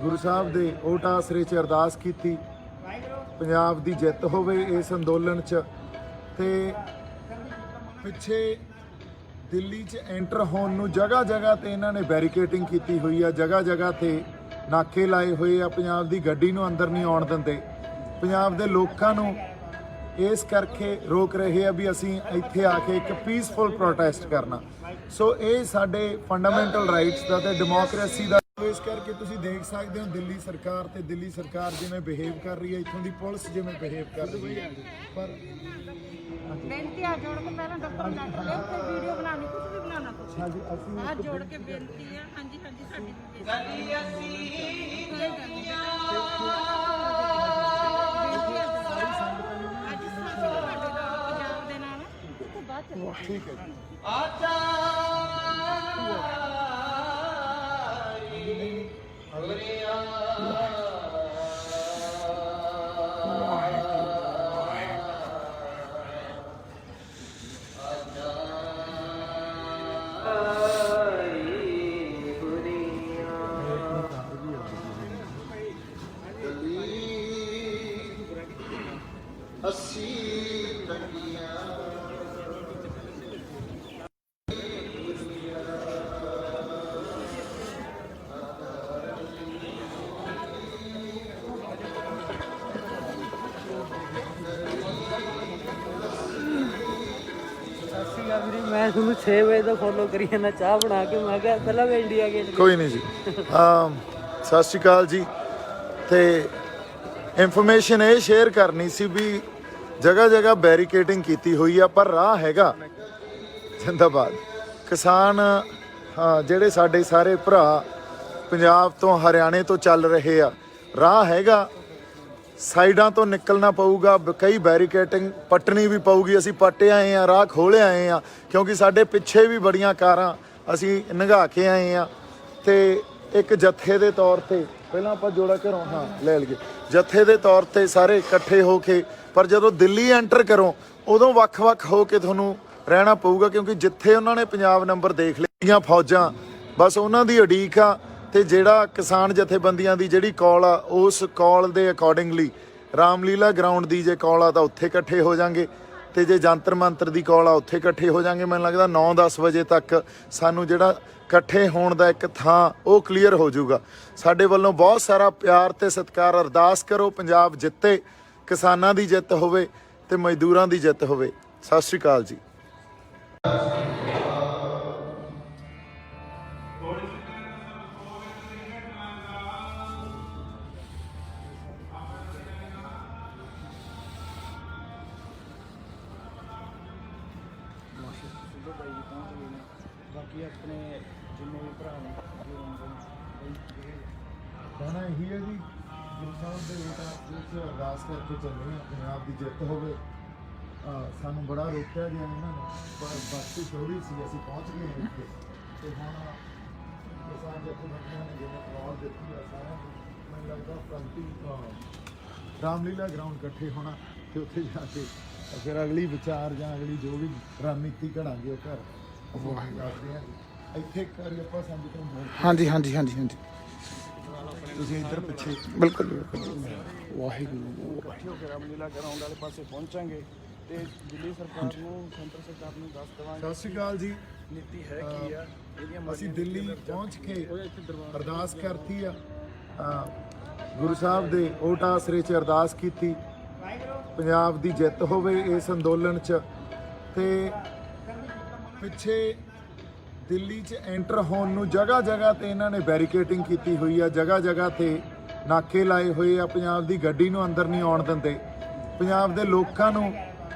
ਗੁਰੂ ਸਾਹਿਬ ਦੇ ਓਟ ਆਸਰੇ 'ਚ ਅਰਦਾਸ ਕੀਤੀ ਪੰਜਾਬ ਦੀ ਜਿੱਤ ਹੋਵੇ ਇਸ ਅੰਦੋਲਨ 'ਚ। ਤੇ ਪਿੱਛੇ ਦਿੱਲੀ 'ਚ ਐਂਟਰ ਹੋਣ ਨੂੰ ਜਗ੍ਹਾ ਜਗ੍ਹਾ ਤੇ ਇਹਨਾਂ ਨੇ ਬੈਰੀਕੇਡਿੰਗ ਕੀਤੀ ਹੋਈ ਆ, ਜਗ੍ਹਾ ਜਗ੍ਹਾ ਤੇ ਨਾਕੇ ਲਾਏ ਹੋਏ ਆ, ਪੰਜਾਬ ਦੀ ਗੱਡੀ ਨੂੰ ਅੰਦਰ ਨਹੀਂ ਆਉਣ ਦਿੰਦੇ। ਪੰਜਾਬ ਦੇ ਲੋਕਾਂ ਨੂੰ ਇਸ ਕਰਕੇ ਰੋਕ ਰਹੇ ਆ ਵੀ ਅਸੀਂ ਇੱਥੇ ਆ ਕੇ ਇੱਕ ਪੀਸਫੁਲ ਪ੍ਰੋਟੈਸਟ ਕਰਨਾ। ਸੋ ਇਹ ਸਾਡੇ ਫੰਡਾਮੈਂਟਲ ਰਾਈਟਸ ਦਾ ਤੇ ਡੈਮੋਕ੍ਰੇਸੀ ਦਾ, ਇਸ ਕਰਕੇ ਤੁਸੀਂ ਦੇਖ ਸਕਦੇ ਹੋ ਦਿੱਲੀ ਸਰਕਾਰ ਤੇ ਦਿੱਲੀ ਸਰਕਾਰ ਜਿਵੇਂ ਬਿਹੇਵ ਕਰ ਰਹੀ ਹੈ, ਇੱਥੋਂ ਦੀ ਪੁਲਿਸ ਜਿਵੇਂ ਬਿਹੇਵ ਕਰ ਰਹੀ ਹੈ। ਪਰ ਬੇਨਤੀ ਆ ਜੋੜ ਕੇ ਪਹਿਲਾਂ ਡਾਕਟਰ ਲੈਟਰ ਲਿਓ, ਫਿਰ ਵੀਡੀਓ ਬਣਾਉਣੀ, ਕੁਝ ਵੀ ਬਣਾਉਣਾ ਤੁਸੀਂ। ਹਾਂਜੀ ਅਸੀਂ ਆ ਜੋੜ ਕੇ ਬੇਨਤੀ ਆ। ਹਾਂਜੀ ਹਾਂਜੀ ਸਾਡੀ ਬੇਨਤੀ ਆ। ਅੱਜ ਸਾਡੇ ਨਾਲ ਪੰਜਾਬ ਦੇ ਨਾਲ ਉਸ ਤੋਂ ਬਾਅਦ ਚੱਲੋ। ਠੀਕ ਹੈ ਜੀ। ਮੈਂ ਤੁਹਾਨੂੰ 6 ਵਜੇ ਤੋਂ ਫੋਲੋ ਕਰੀ ਜਾਂਦਾ, ਚਾਹ ਬਣਾ ਕੇ। ਮੈਂ ਕਿਹਾ ਪਹਿਲਾਂ ਮੈਂ ਇੰਡੀਆ ਗੇਟ। ਕੋਈ ਨਹੀਂ ਜੀ। ਸਤਿ ਸ਼੍ਰੀ ਅਕਾਲ ਜੀ। ਤੇ ਇਨਫੋਰਮੇਸ਼ਨ ਇਹ ਸ਼ੇਅਰ ਕਰਨੀ ਸੀ ਵੀ ਜਗ੍ਹਾ ਜਗ੍ਹਾ ਬੈਰੀਕੇਡਿੰਗ ਕੀਤੀ ਹੋਈ ਆ, ਪਰ ਰਾਹ ਹੈਗਾ। ਜ਼ਿੰਦਾਬਾਦ ਕਿਸਾਨ। ਜਿਹੜੇ ਸਾਡੇ ਸਾਰੇ ਭਰਾ ਪੰਜਾਬ ਤੋਂ ਹਰਿਆਣੇ ਤੋਂ ਚੱਲ ਰਹੇ ਆ, ਰਾਹ ਹੈਗਾ। ਸਾਈਡਾਂ ਤੋਂ ਨਿਕਲਣਾ ਪਊਗਾ, ਕਈ ਬੈਰੀਕੇਡਿੰਗ ਪੱਟਣੀ ਵੀ ਪਊਗੀ। ਅਸੀਂ ਪੱਟੇ ਆਏ ਆ, ਰਾਹ ਖੋਲ੍ਹੇ ਆਏ ਆ, ਕਿਉਂਕਿ ਸਾਡੇ ਪਿੱਛੇ ਵੀ ਬੜੀਆਂ ਕਾਰਾਂ ਅਸੀਂ ਨਿਗਾਹ ਕੇ ਆਏ ਆ। ਤੇ ਇੱਕ ਜੱਥੇ ਦੇ ਤੌਰ ਤੇ ਪਹਿਲਾਂ ਆਪਾਂ ਜੋੜਾ ਘਰੋਂ ਲੈ ਲਈਏ, ਜੱਥੇ ਦੇ ਤੌਰ ਤੇ ਸਾਰੇ ਇਕੱਠੇ ਹੋ ਕੇ। ਪਰ ਜਦੋਂ ਦਿੱਲੀ ਐਂਟਰ ਕਰੋ ਉਦੋਂ ਵੱਖ-ਵੱਖ ਹੋ ਕੇ ਤੁਹਾਨੂੰ ਰਹਿਣਾ ਪਊਗਾ, ਕਿਉਂਕਿ ਜਿੱਥੇ ਉਹਨਾਂ ਨੇ ਪੰਜਾਬ ਨੰਬਰ ਦੇਖ ਲਈਆਂ ਫੌਜਾਂ ਬਸ ਉਹਨਾਂ ਦੀ ਉਡੀਕ ਆ। ਤੇ ਜਿਹੜਾ ਕਿਸਾਨ ਜਥੇਬੰਦੀਆਂ ਦੀ ਜਿਹੜੀ ਕਾਲ ਆ ਉਸ ਕਾਲ ਦੇ ਅਕੋਰਡਿੰਗਲੀ ਰਾਮਲੀਲਾ ਗਰਾਊਂਡ ਦੀ ਜੇ ਕਾਲ ਆ ਤਾਂ ਉੱਥੇ ਇਕੱਠੇ ਹੋ ਜਾਾਂਗੇ, ਤੇ ਜੇ ਜੰਤਰ ਮੰਤਰ ਦੀ ਕਾਲ ਆ ਉੱਥੇ ਇਕੱਠੇ ਹੋ ਜਾਾਂਗੇ। ਮੈਨੂੰ ਲੱਗਦਾ 9-10 ਵਜੇ ਤੱਕ ਸਾਨੂੰ ਜਿਹੜਾ ਇਕੱਠੇ ਹੋਣ ਦਾ ਇੱਕ ਥਾਂ ਉਹ ਕਲੀਅਰ ਹੋ ਜਾਊਗਾ। ਸਾਡੇ ਵੱਲੋਂ ਬਹੁਤ ਸਾਰਾ ਪਿਆਰ ਤੇ ਸਤਿਕਾਰ। ਅਰਦਾਸ ਕਰੋ ਪੰਜਾਬ ਜਿੱਤੇ, ਕਿਸਾਨਾਂ ਦੀ ਜਿੱਤ ਹੋਵੇ ਤੇ ਮਜ਼ਦੂਰਾਂ ਦੀ ਜਿੱਤ ਹੋਵੇ। ਸਤਿ ਸ਼੍ਰੀ ਅਕਾਲ ਜੀ। ਸਿੱਧੂ ਬਾਈ ਜੀ ਪਹੁੰਚ ਗਏ ਨੇ, ਬਾਕੀ ਆਪਣੇ ਜਿੰਨੇ ਵੀ ਭਰਾ ਨੇ ਜੋ ਆਉਂਦੇ ਨੇ ਕਹਿਣਾ ਇਹੀ ਹੈ ਜੀ, ਗੁਰੂ ਸਾਹਿਬ ਦੇ ਵਿੱਚ ਅਰਦਾਸ ਕਰਕੇ ਚੱਲੇ ਆ ਪੰਜਾਬ ਦੀ ਜਿੱਤ ਹੋਵੇ। ਸਾਨੂੰ ਬੜਾ ਰੋਕਿਆ ਗਿਆ ਇਹਨਾਂ ਨੇ, ਪਰ ਬਖਸ਼ੀ ਥੋੜੀ ਸੀ, ਅਸੀਂ ਪਹੁੰਚ ਗਏ ਹਾਂ ਇੱਥੇ। ਤੇ ਹੁਣ ਕਿਸਾਨ ਜਥੇਬੰਦੀਆਂ ਨੇ ਜਿਵੇਂ ਕਾਲ ਦਿੱਤੀ ਆ ਸਾਰਿਆਂ ਨੂੰ, ਮੈਨੂੰ ਲੱਗਦਾ ਫਰੰਟੀ ਰਾਮਲੀਲਾ ਗਰਾਊਂਡ ਇਕੱਠੇ ਹੋਣਾ ਤੇ ਉੱਥੇ ਜਾ ਕੇ ਫਿਰ ਅਗਲੀ ਵਿਚਾਰ ਜਾਂ ਅਗਲੀ ਜੋ ਵੀ ਰਣਨੀਤੀ ਘੜਾਂਗੇ ਉਹ ਘਰ ਦੱਸਦੇ ਹਾਂ। ਇੱਥੇ ਇੱਕ ਵਾਰੀ ਆਪਾਂ ਸੰਗਤ ਨੂੰ ਮੋੜ ਹਾਂਜੀ ਹਾਂਜੀ ਹਾਂਜੀ ਹਾਂਜੀ ਤੁਸੀਂ ਇੱਧਰ ਪਿੱਛੇ ਬਿਲਕੁਲ ਬਿਲਕੁਲ ਵਾਹਿਗੁਰੂ ਇਕੱਠੇ ਹੋ ਕੇ ਰਾਮਲੀਲਾ ਗਰਾਊਂਡ ਵਾਲੇ ਪਾਸੇ ਪਹੁੰਚਾਂਗੇ ਤੇ ਦਿੱਲੀ ਸਰਕਾਰ ਨੂੰ ਸੈਂਟਰ ਸਰਕਾਰ ਨੂੰ ਦੱਸ ਦੇਵਾਂਗੇ ਸਤਿ ਸ਼੍ਰੀ ਅਕਾਲ ਜੀ। ਨੀਤੀ ਹੈ ਕੀ ਆ ਇਹਦੀਆਂ ਅਸੀਂ ਦਿੱਲੀ ਪਹੁੰਚ ਕੇ ਅਰਦਾਸ ਕਰਤੀ ਆ, ਗੁਰੂ ਸਾਹਿਬ ਦੇ ਓਟ ਆਸਰੇ 'ਚ ਅਰਦਾਸ ਕੀਤੀ ਪੰਜਾਬ ਦੀ ਜਿੱਤ ਹੋਵੇ ਇਸ ਅੰਦੋਲਨ 'ਚ। ਤੇ ਪਿੱਛੇ ਦਿੱਲੀ 'ਚ ਐਂਟਰ ਹੋਣ ਨੂੰ ਜਗ੍ਹਾ ਜਗ੍ਹਾ ਤੇ ਇਹਨਾਂ ਨੇ ਬੈਰੀਕੇਡਿੰਗ ਕੀਤੀ ਹੋਈ ਆ, ਜਗ੍ਹਾ ਜਗ੍ਹਾ ਤੇ ਨਾਕੇ ਲਾਏ ਹੋਏ ਆ, ਪੰਜਾਬ ਦੀ ਗੱਡੀ ਨੂੰ ਅੰਦਰ ਨਹੀਂ ਆਉਣ ਦਿੰਦੇ। ਪੰਜਾਬ ਦੇ ਲੋਕਾਂ ਨੂੰ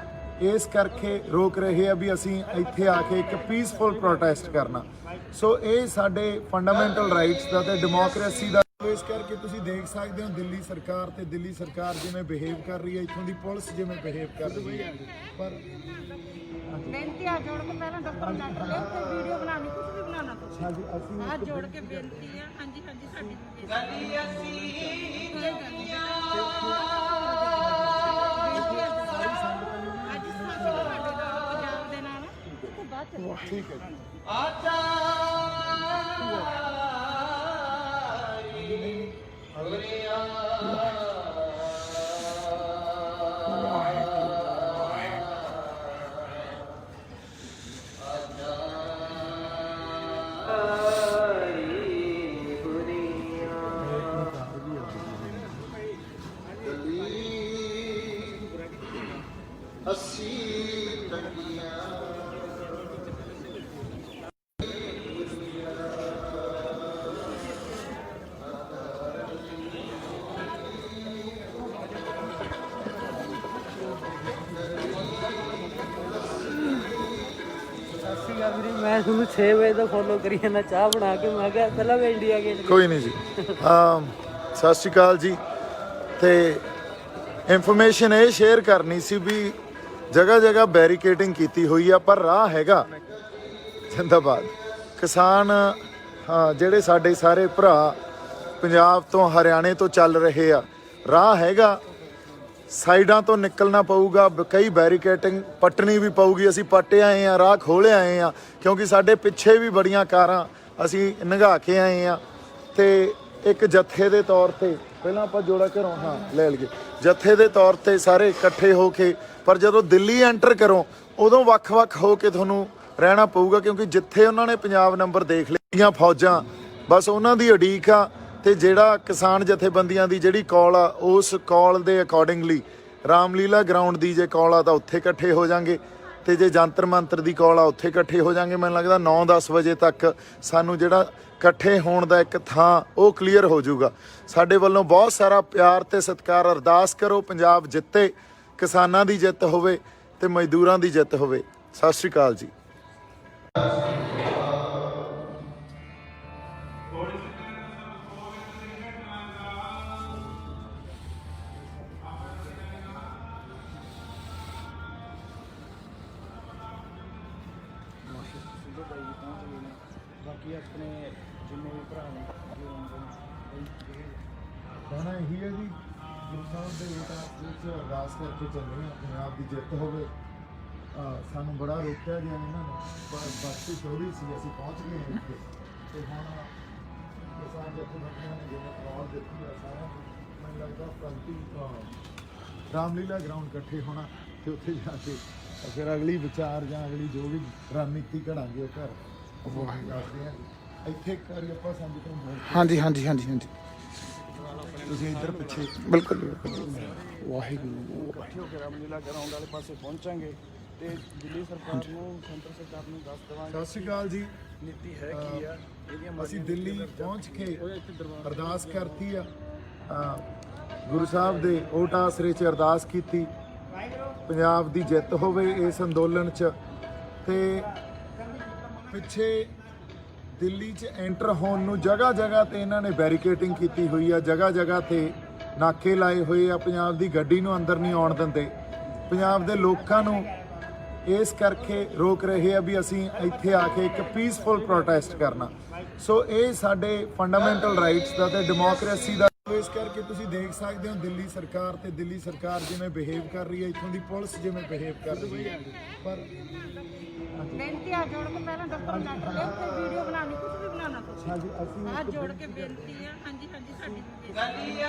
ਇਸ ਕਰਕੇ ਰੋਕ ਰਹੇ ਆ ਵੀ ਅਸੀਂ ਇੱਥੇ ਆ ਕੇ ਇੱਕ ਪੀਸਫੁਲ ਪ੍ਰੋਟੈਸਟ ਕਰਨਾ। ਸੋ ਇਹ ਸਾਡੇ ਫੰਡਾਮੈਂਟਲ ਰਾਈਟਸ ਦਾ ਤੇ ਡੈਮੋਕ੍ਰੇਸੀ ਦਾ, ਇਸ ਕਰਕੇ ਤੁਸੀਂ ਦੇਖ ਸਕਦੇ ਹੋ ਦਿੱਲੀ ਸਰਕਾਰ ਤੇ ਦਿੱਲੀ ਸਰਕਾਰ ਜਿਵੇਂ ਬਿਹੇਵ ਕਰ ਰਹੀ ਹੈ, ਇੱਥੋਂ ਦੀ ਪੁਲਿਸ ਜਿਵੇਂ ਬਿਹੇਵ ਕਰ ਰਹੀ ਹੈ। ਪਰ ਬੇਨਤੀ ਆ ਜੋੜ ਕੇ ਪਹਿਲਾਂ ਡਾਕਟਰ ਨੂੰ ਲੈਟਰ ਲਿਖ ਕੇ ਵੀਡੀਓ ਬਣਾਉਣੀ, ਕੁਝ ਵੀ ਬਣਾਉਣਾ ਤੁਸੀਂ। ਹਾਂਜੀ ਅਸੀਂ ਹੱਥ ਜੋੜ ਕੇ ਬੇਨਤੀ ਆ। ਹਾਂਜੀ ਹਾਂਜੀ ਸਾਡੀ ਬੇਨਤੀ ਆ। ਅੱਜ ਸਾਡੇ ਨਾਲ ਪੰਜਾਬ ਦੇ ਨਾਲ ਤੇ ਬਾਅਦ ਚ ਠੀਕ ਹੈ ਜੀ। ਮੈਂ ਤੁਹਾਨੂੰ 6 ਵਜੇ ਦਾ ਫੋਲੋ ਕਰੀ ਜਾਂਦਾ, ਚਾਹ ਬਣਾ ਕੇ। ਮੈਂ ਕਿਹਾ ਪਹਿਲਾਂ ਮੈਂ ਇੰਡੀਆ ਗੇਟ ਕੋਈ ਨਹੀਂ ਜੀ। ਸਤਿ ਸ਼੍ਰੀ ਅਕਾਲ ਜੀ। ਤੇ ਇਨਫੋਰਮੇਸ਼ਨ ਇਹ ਸ਼ੇਅਰ ਕਰਨੀ ਸੀ ਵੀ ਜਗ੍ਹਾ ਜਗ੍ਹਾ ਬੈਰੀਕੇਡਿੰਗ ਕੀਤੀ ਹੋਈ ਆ, ਪਰ ਰਾਹ ਹੈਗਾ। ਜ਼ਿੰਦਾਬਾਦ ਕਿਸਾਨ। ਜਿਹੜੇ ਸਾਡੇ ਸਾਰੇ ਭਰਾ ਪੰਜਾਬ ਤੋਂ ਹਰਿਆਣੇ ਤੋਂ ਚੱਲ ਰਹੇ ਆ, ਰਾਹ ਹੈਗਾ। ਸਾਈਡਾਂ ਤੋਂ ਨਿਕਲਣਾ ਪਊਗਾ, ਕਈ ਬੈਰੀਕੇਡਿੰਗ ਪੱਟਣੀ ਵੀ ਪਊਗੀ। ਅਸੀਂ ਪੱਟੇ ਆਏ ਆ, ਰਾਹ ਖੋਲ੍ਹੇ ਆਏ ਆ, ਕਿਉਂਕਿ ਸਾਡੇ ਪਿੱਛੇ ਵੀ ਬੜੀਆਂ ਕਾਰਾਂ ਅਸੀਂ ਲੰਘਾ ਕੇ ਆਏ ਆ। ਤੇ ਇੱਕ ਜੱਥੇ ਦੇ ਤੌਰ ਤੇ ਪਹਿਲਾਂ ਆਪਾਂ ਜੋੜਾ ਘਰੋਂ ਲੈ ਲਈਏ, ਜੱਥੇ ਦੇ ਤੌਰ ਤੇ ਸਾਰੇ ਇਕੱਠੇ ਹੋ ਕੇ। ਪਰ ਜਦੋਂ ਦਿੱਲੀ ਐਂਟਰ ਕਰੋ ਉਦੋਂ ਵੱਖ-ਵੱਖ ਹੋ ਕੇ ਤੁਹਾਨੂੰ ਰਹਿਣਾ ਪਊਗਾ, ਕਿਉਂਕਿ ਜਿੱਥੇ ਉਹਨਾਂ ਨੇ ਪੰਜਾਬ ਨੰਬਰ ਦੇਖ ਲਈਆਂ ਫੌਜਾਂ, ਬਸ ਉਹਨਾਂ ਦੀ ਉਡੀਕ ਆ। ਤੇ ਜਿਹੜਾ ਕਿਸਾਨ ਜਥੇਬੰਦੀਆਂ ਦੀ ਜਿਹੜੀ ਕਾਲ ਆ, ਉਸ ਕਾਲ ਦੇ ਅਕੋਰਡਿੰਗਲੀ ਰਾਮਲੀਲਾ ਗਰਾਊਂਡ ਦੀ ਜੇ ਕਾਲ ਆ ਤਾਂ ਉੱਥੇ ਇਕੱਠੇ ਹੋ ਜਾਾਂਗੇ, ਤੇ ਜੇ ਜੰਤਰ ਮੰਤਰ ਦੀ ਕਾਲ ਆ ਉੱਥੇ ਇਕੱਠੇ ਹੋ ਜਾਾਂਗੇ। ਮੈਨੂੰ ਲੱਗਦਾ 9-10 ਵਜੇ ਤੱਕ ਸਾਨੂੰ ਜਿਹੜਾ ਇਕੱਠੇ ਹੋਣ ਦਾ ਇੱਕ ਥਾਂ ਉਹ ਕਲੀਅਰ ਹੋ ਜਾਊਗਾ। ਸਾਡੇ ਵੱਲੋਂ ਬਹੁਤ ਸਾਰਾ ਪਿਆਰ ਤੇ ਸਤਿਕਾਰ। ਅਰਦਾਸ ਕਰੋ ਪੰਜਾਬ ਜਿੱਤੇ, ਕਿਸਾਨਾਂ ਦੀ ਜਿੱਤ ਹੋਵੇ ਤੇ ਮਜ਼ਦੂਰਾਂ ਦੀ ਜਿੱਤ ਹੋਵੇ। ਸਤਿ ਸ਼੍ਰੀ ਅਕਾਲ ਜੀ। ਬਾਕੀ ਆਪਣੇ ਜਿੰਨੇ ਵੀ ਭਰਾ ਨੇ ਕਹਿਣਾ ਇਹੀ ਹੈ ਜੀ, ਗੁਰੂ ਸਾਹਿਬ ਦੇ ਵਿੱਚ ਅਰਦਾਸ ਕਰਕੇ ਚੱਲੇ ਆ ਪੰਜਾਬ ਦੀ ਜਿੱਤ ਹੋਵੇ। ਸਾਨੂੰ ਬੜਾ ਰੋਕਿਆ ਗਿਆ ਇਹਨਾਂ ਨੇ, ਪਰ ਬਖਸ਼ੀ ਥੋੜੀ ਸੀ, ਅਸੀਂ ਪਹੁੰਚ ਗਏ ਹਾਂ ਇੱਥੇ। ਤੇ ਹੁਣ ਕਿਸਾਨ ਜਥੇਬੰਦੀਆਂ ਨੇ ਜਿਵੇਂ ਕਾਲ ਦਿੱਤੀ ਆ ਸਾਰਿਆਂ ਨੂੰ, ਮੈਨੂੰ ਲੱਗਦਾ ਫਰੰਟੀ ਰਾਮਲੀਲਾ ਗਰਾਊਂਡ ਇਕੱਠੇ ਹੋਣਾ ਤੇ ਉੱਥੇ ਜਾ ਕੇ ਫਿਰ ਅਗਲੀ ਵਿਚਾਰ ਜਾਂ ਅਗਲੀ ਜੋ ਵੀ ਰਣਨੀਤੀ ਘੜਾਂਗੇ ਉਹ ਘਰ ਦੱਸਦੇ ਹਾਂ। ਇੱਥੇ ਇੱਕ ਵਾਰੀ ਆਪਾਂ ਸੰਗਤ ਨੂੰ ਮੋੜ ਹਾਂਜੀ ਹਾਂਜੀ ਹਾਂਜੀ ਹਾਂਜੀ ਤੁਸੀਂ ਇੱਧਰ ਪਿੱਛੇ ਬਿਲਕੁਲ ਬਿਲਕੁਲ ਵਾਹਿਗੁਰੂ ਇਕੱਠੇ ਹੋ ਕੇ ਰਾਮਲੀਲਾ ਗਰਾਊਂਡ ਵਾਲੇ ਪਾਸੇ ਪਹੁੰਚਾਂਗੇ ਤੇ ਦਿੱਲੀ ਸਰਕਾਰ ਨੂੰ ਸੈਂਟਰ ਸਰਕਾਰ ਨੂੰ ਦੱਸ ਦੇਵਾਂਗੇ ਸਤਿ ਸ਼੍ਰੀ ਅਕਾਲ ਜੀ। ਨੀਤੀ ਹੈ ਕੀ ਆ ਇਹਦੀਆਂ ਅਸੀਂ ਦਿੱਲੀ ਪਹੁੰਚ ਕੇ ਅਰਦਾਸ ਕਰਤੀ ਆ, ਗੁਰੂ ਸਾਹਿਬ ਦੇ ਓਟ ਆਸਰੇ 'ਚ ਅਰਦਾਸ ਕੀਤੀ ਪੰਜਾਬ ਦੀ ਜਿੱਤ ਹੋਵੇ ਇਸ ਅੰਦੋਲਨ 'ਚ। ਤੇ ਪਿੱਛੇ ਦਿੱਲੀ 'ਚ ਐਂਟਰ ਹੋਣ ਨੂੰ ਜਗ੍ਹਾ ਜਗ੍ਹਾ ਤੇ ਇਹਨਾਂ ਨੇ ਬੈਰੀਕੇਡਿੰਗ ਕੀਤੀ ਹੋਈ ਆ, ਜਗ੍ਹਾ ਜਗ੍ਹਾ ਤੇ ਨਾਕੇ ਲਾਏ ਹੋਏ ਆ, ਪੰਜਾਬ ਦੀ ਗੱਡੀ ਨੂੰ ਅੰਦਰ ਨਹੀਂ ਆਉਣ ਦਿੰਦੇ, ਪੰਜਾਬ ਦੇ ਲੋਕਾਂ ਨੂੰ ਇਸ ਕਰਕੇ ਰੋਕ ਰਹੇ ਆ ਵੀ ਅਸੀਂ ਇੱਥੇ ਆ ਕੇ ਇੱਕ ਪੀਸਫੁਲ ਪ੍ਰੋਟੈਸਟ ਕਰਨਾ। ਸੋ ਇਹ ਸਾਡੇ ਫੰਡਾਮੈਂਟਲ ਰਾਈਟਸ ਦਾ ਤੇ ਡੈਮੋਕ੍ਰੇਸੀ ਦਾ, ਇਸ ਕਰਕੇ ਤੁਸੀਂ ਦੇਖ ਸਕਦੇ ਹੋ ਦਿੱਲੀ ਸਰਕਾਰ ਤੇ ਦਿੱਲੀ ਸਰਕਾਰ ਜਿਵੇਂ ਬਿਹੇਵ ਕਰ ਰਹੀ ਹੈ, ਇੱਥੋਂ ਦੀ ਪੁਲਿਸ ਜਿਵੇਂ ਬਿਹੇਵ ਕਰ ਰਹੀ ਹੈ। ਪਰ ਬੇਨਤੀ ਆ ਜੋੜ ਕੇ ਪਹਿਲਾਂ ਡਾਕਟਰ ਨੱਟ ਲੈ ਤੇ ਵੀਡੀਓ ਬਣਾਉਣੀ ਕੁਝ ਵੀ ਬਣਾਉਣਾ ਤੁਸੀਂ ਹਾਂਜੀ ਅਸੀਂ ਆ ਜੋੜ ਕੇ ਬੇਨਤੀ ਆ। ਹਾਂਜੀ ਹਾਂਜੀ ਸਾਡੀ ਗੱਲ ਅਸੀਂ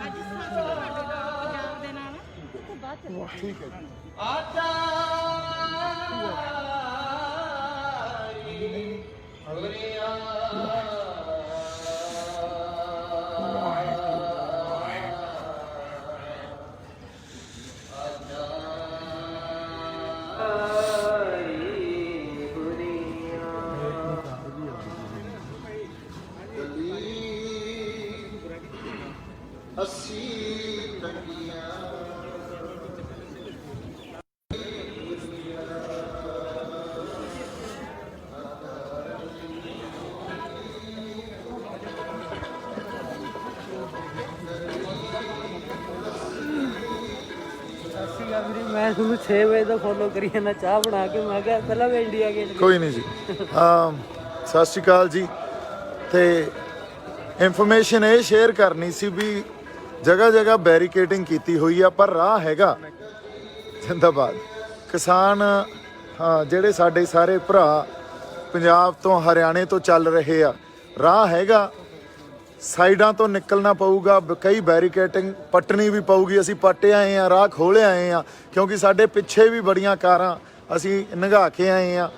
ਅੱਜ ਸਾਡੇ ਪੰਜਾਬ ਦੇ ਨਾਲ ਤੋਂ ਬਾਅਦ ਠੀਕ ਹੈ ਜੀ। ਮੈਂ ਤੁਹਾਨੂੰ 6 ਵਜੇ ਦਾ ਫੋਲੋ ਕਰੀ ਜਾਂਦਾ, ਚਾਹ ਬਣਾ ਕੇ। ਮੈਂ ਕਿਹਾ ਪਹਿਲਾਂ ਮੈਂ ਇੰਡੀਆ ਗੇਟ ਕੋਈ ਨਹੀਂ ਜੀ। ਸਤਿ ਸ਼੍ਰੀ ਅਕਾਲ ਜੀ। ਤੇ ਇਨਫੋਰਮੇਸ਼ਨ ਇਹ ਸ਼ੇਅਰ ਕਰਨੀ ਸੀ ਵੀ ਜਗ੍ਹਾ ਜਗ੍ਹਾ ਬੈਰੀਕੇਡਿੰਗ ਕੀਤੀ ਹੋਈ ਆ, ਪਰ ਰਾਹ ਹੈਗਾ। ਜਿੰਦਾਬਾਦ ਕਿਸਾਨ। ਜਿਹੜੇ ਸਾਡੇ ਸਾਰੇ ਭਰਾ ਪੰਜਾਬ ਤੋਂ ਹਰਿਆਣੇ ਤੋਂ ਚੱਲ ਰਹੇ ਆ, ਰਾਹ ਹੈਗਾ, ਸਾਈਡਾਂ ਤੋਂ ਨਿਕਲਣਾ ਪਊਗਾ, ਕਈ ਬੈਰੀਕੇਡਿੰਗ ਪੱਟਣੀ ਵੀ ਪਊਗੀ। ਅਸੀਂ ਪੱਟੇ ਆਏ ਆ, ਰਾਹ ਖੋਲ੍ਹੇ ਆਏ ਆ, ਕਿਉਂਕਿ ਸਾਡੇ ਪਿੱਛੇ ਵੀ ਬੜੀਆਂ ਕਾਰਾਂ ਅਸੀਂ ਨਿਗਾਹ ਕੇ ਆਏ ਆ।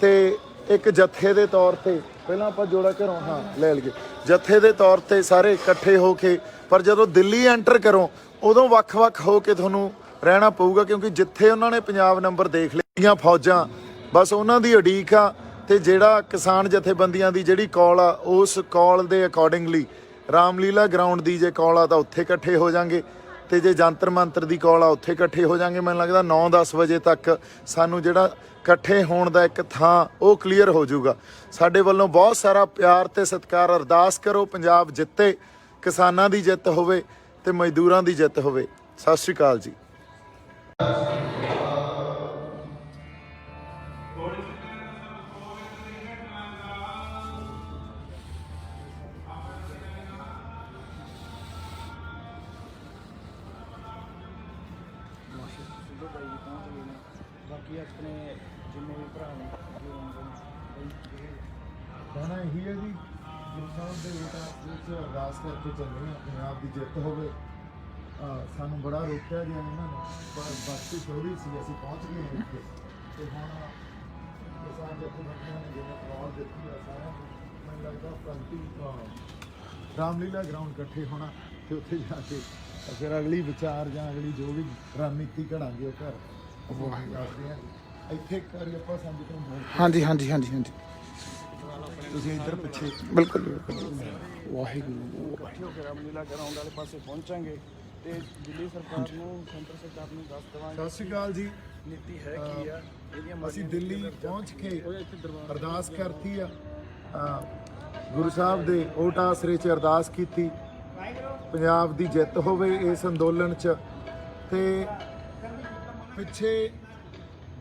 ਤੇ ਇੱਕ ਜੱਥੇ ਦੇ ਤੌਰ ਤੇ ਪਹਿਲਾਂ ਆਪਾਂ ਜੋੜਾ ਘਰੋਂ ਲੈ ਲਈਏ, ਜੱਥੇ ਦੇ ਤੌਰ ਤੇ ਸਾਰੇ ਇਕੱਠੇ ਹੋ ਕੇ, ਪਰ ਜਦੋਂ ਦਿੱਲੀ ਐਂਟਰ ਕਰੋ ਉਦੋਂ ਵੱਖ-ਵੱਖ ਹੋ ਕੇ ਤੁਹਾਨੂੰ ਰਹਿਣਾ ਪਊਗਾ, ਕਿਉਂਕਿ ਜਿੱਥੇ ਉਹਨਾਂ ਨੇ ਪੰਜਾਬ ਨੰਬਰ ਦੇਖ ਲਈਆਂ ਫੌਜਾਂ, ਬਸ ਉਹਨਾਂ ਦੀ ਉਡੀਕ ਆ। ਤੇ ਜਿਹੜਾ ਕਿਸਾਨ ਜਥੇਬੰਦੀਆਂ ਦੀ ਜਿਹੜੀ ਕਾਲ ਆ, ਉਸ ਕਾਲ ਦੇ ਅਕੋਰਡਿੰਗਲੀ ਰਾਮਲੀਲਾ ਗਰਾਊਂਡ ਦੀ ਜੇ ਕਾਲ ਆ ਤਾਂ ਉੱਥੇ ਇਕੱਠੇ ਹੋ ਜਾਾਂਗੇ, ਤੇ ਜੇ ਜੰਤਰ ਮੰਤਰ ਦੀ ਕਾਲ ਆ ਉੱਥੇ ਇਕੱਠੇ ਹੋ ਜਾਾਂਗੇ। ਮੈਨੂੰ ਲੱਗਦਾ 9-10 ਵਜੇ ਤੱਕ ਸਾਨੂੰ ਜਿਹੜਾ ਇਕੱਠੇ ਹੋਣ ਦਾ ਇੱਕ ਥਾਂ ਉਹ ਕਲੀਅਰ ਹੋ ਜਾਊਗਾ। ਸਾਡੇ ਵੱਲੋਂ ਬਹੁਤ ਸਾਰਾ ਪਿਆਰ ਤੇ ਸਤਿਕਾਰ। ਅਰਦਾਸ ਕਰੋ ਪੰਜਾਬ ਜਿੱਤੇ, ਕਿਸਾਨਾਂ ਦੀ ਜਿੱਤ ਹੋਵੇ ਤੇ ਮਜ਼ਦੂਰਾਂ ਦੀ ਜਿੱਤ ਹੋਵੇ। ਸਤਿ ਸ਼੍ਰੀ ਅਕਾਲ ਜੀ। ਬਾਕੀ ਆਪਣੇ ਜਿੰਨੇ ਵੀ ਭਰਾ ਨੇ ਕਹਿਣਾ ਇਹੀ ਹੈ ਜੀ, ਗੁਰੂ ਸਾਹਿਬ ਦੇ ਵਿੱਚ ਅਰਦਾਸ ਕਰਕੇ ਚੱਲੇ ਹਾਂ ਪੰਜਾਬ ਦੀ ਜਿੱਤ ਹੋਵੇ। ਸਾਨੂੰ ਬੜਾ ਰੋਕਿਆ ਗਿਆ ਇਹਨਾਂ ਨੇ, ਪਰ ਬਾਕੀ ਥੋੜੀ ਸੀ, ਅਸੀਂ ਪਹੁੰਚ ਗਏ ਹਾਂ ਇੱਥੇ। ਤੇ ਹੁਣ ਕਿਸਾਨ ਜਥੇਬੰਦੀਆਂ ਨੇ ਜਿਵੇਂ ਕਾਲ ਦਿੱਤੀ ਆ ਸਾਰਿਆਂ ਨੂੰ, ਮੈਨੂੰ ਲੱਗਦਾ ਰਾਮਲੀਲਾ ਗਰਾਊਂਡ ਇਕੱਠੇ ਹੋਣਾ ਤੇ ਉੱਥੇ ਜਾ ਕੇ ਫਿਰ ਅਗਲੀ ਵਿਚਾਰ ਜਾਂ ਅਗਲੀ ਜੋ ਵੀ ਰਣਨੀਤੀ ਘੜਾਂਗੇ ਉਹ ਘਰ ਦੱਸਦੇ ਹਾਂ। ਇੱਥੇ ਇੱਕ ਵਾਰੀ ਆਪਾਂ ਸੰਗਤ ਨੂੰ ਹਾਂਜੀ ਹਾਂਜੀ ਹਾਂਜੀ ਹਾਂਜੀ ਤੁਸੀਂ ਇੱਧਰ ਪਿੱਛੇ ਬਿਲਕੁਲ ਬਿਲਕੁਲ। ਵਾਹਿਗੁਰੂ। ਇਕੱਠੇ ਹੋ ਕੇ ਰਾਮਲੀਲਾ ਗਰਾਊਂਡ ਵਾਲੇ ਪਾਸੇ ਪਹੁੰਚਾਂਗੇ ਤੇ ਦਿੱਲੀ ਸਰਕਾਰ ਨੂੰ, ਸੈਂਟਰ ਸਰਕਾਰ ਨੂੰ ਦੱਸ ਦੇਵਾਂਗੇ ਸਤਿ ਸ਼੍ਰੀ ਅਕਾਲ ਜੀ। ਨੀਤੀ ਹੈ ਕੀ ਆ ਇਹਦੀਆਂ। ਅਸੀਂ ਦਿੱਲੀ ਪਹੁੰਚ ਕੇ ਅਰਦਾਸ ਕਰਤੀ ਆ, ਗੁਰੂ ਸਾਹਿਬ ਦੇ ਓਟ ਆਸਰੇ 'ਚ ਅਰਦਾਸ ਕੀਤੀ, ਪੰਜਾਬ ਦੀ ਜਿੱਤ ਹੋਵੇ ਇਸ ਅੰਦੋਲਨ 'ਚ। ਤੇ ਪਿੱਛੇ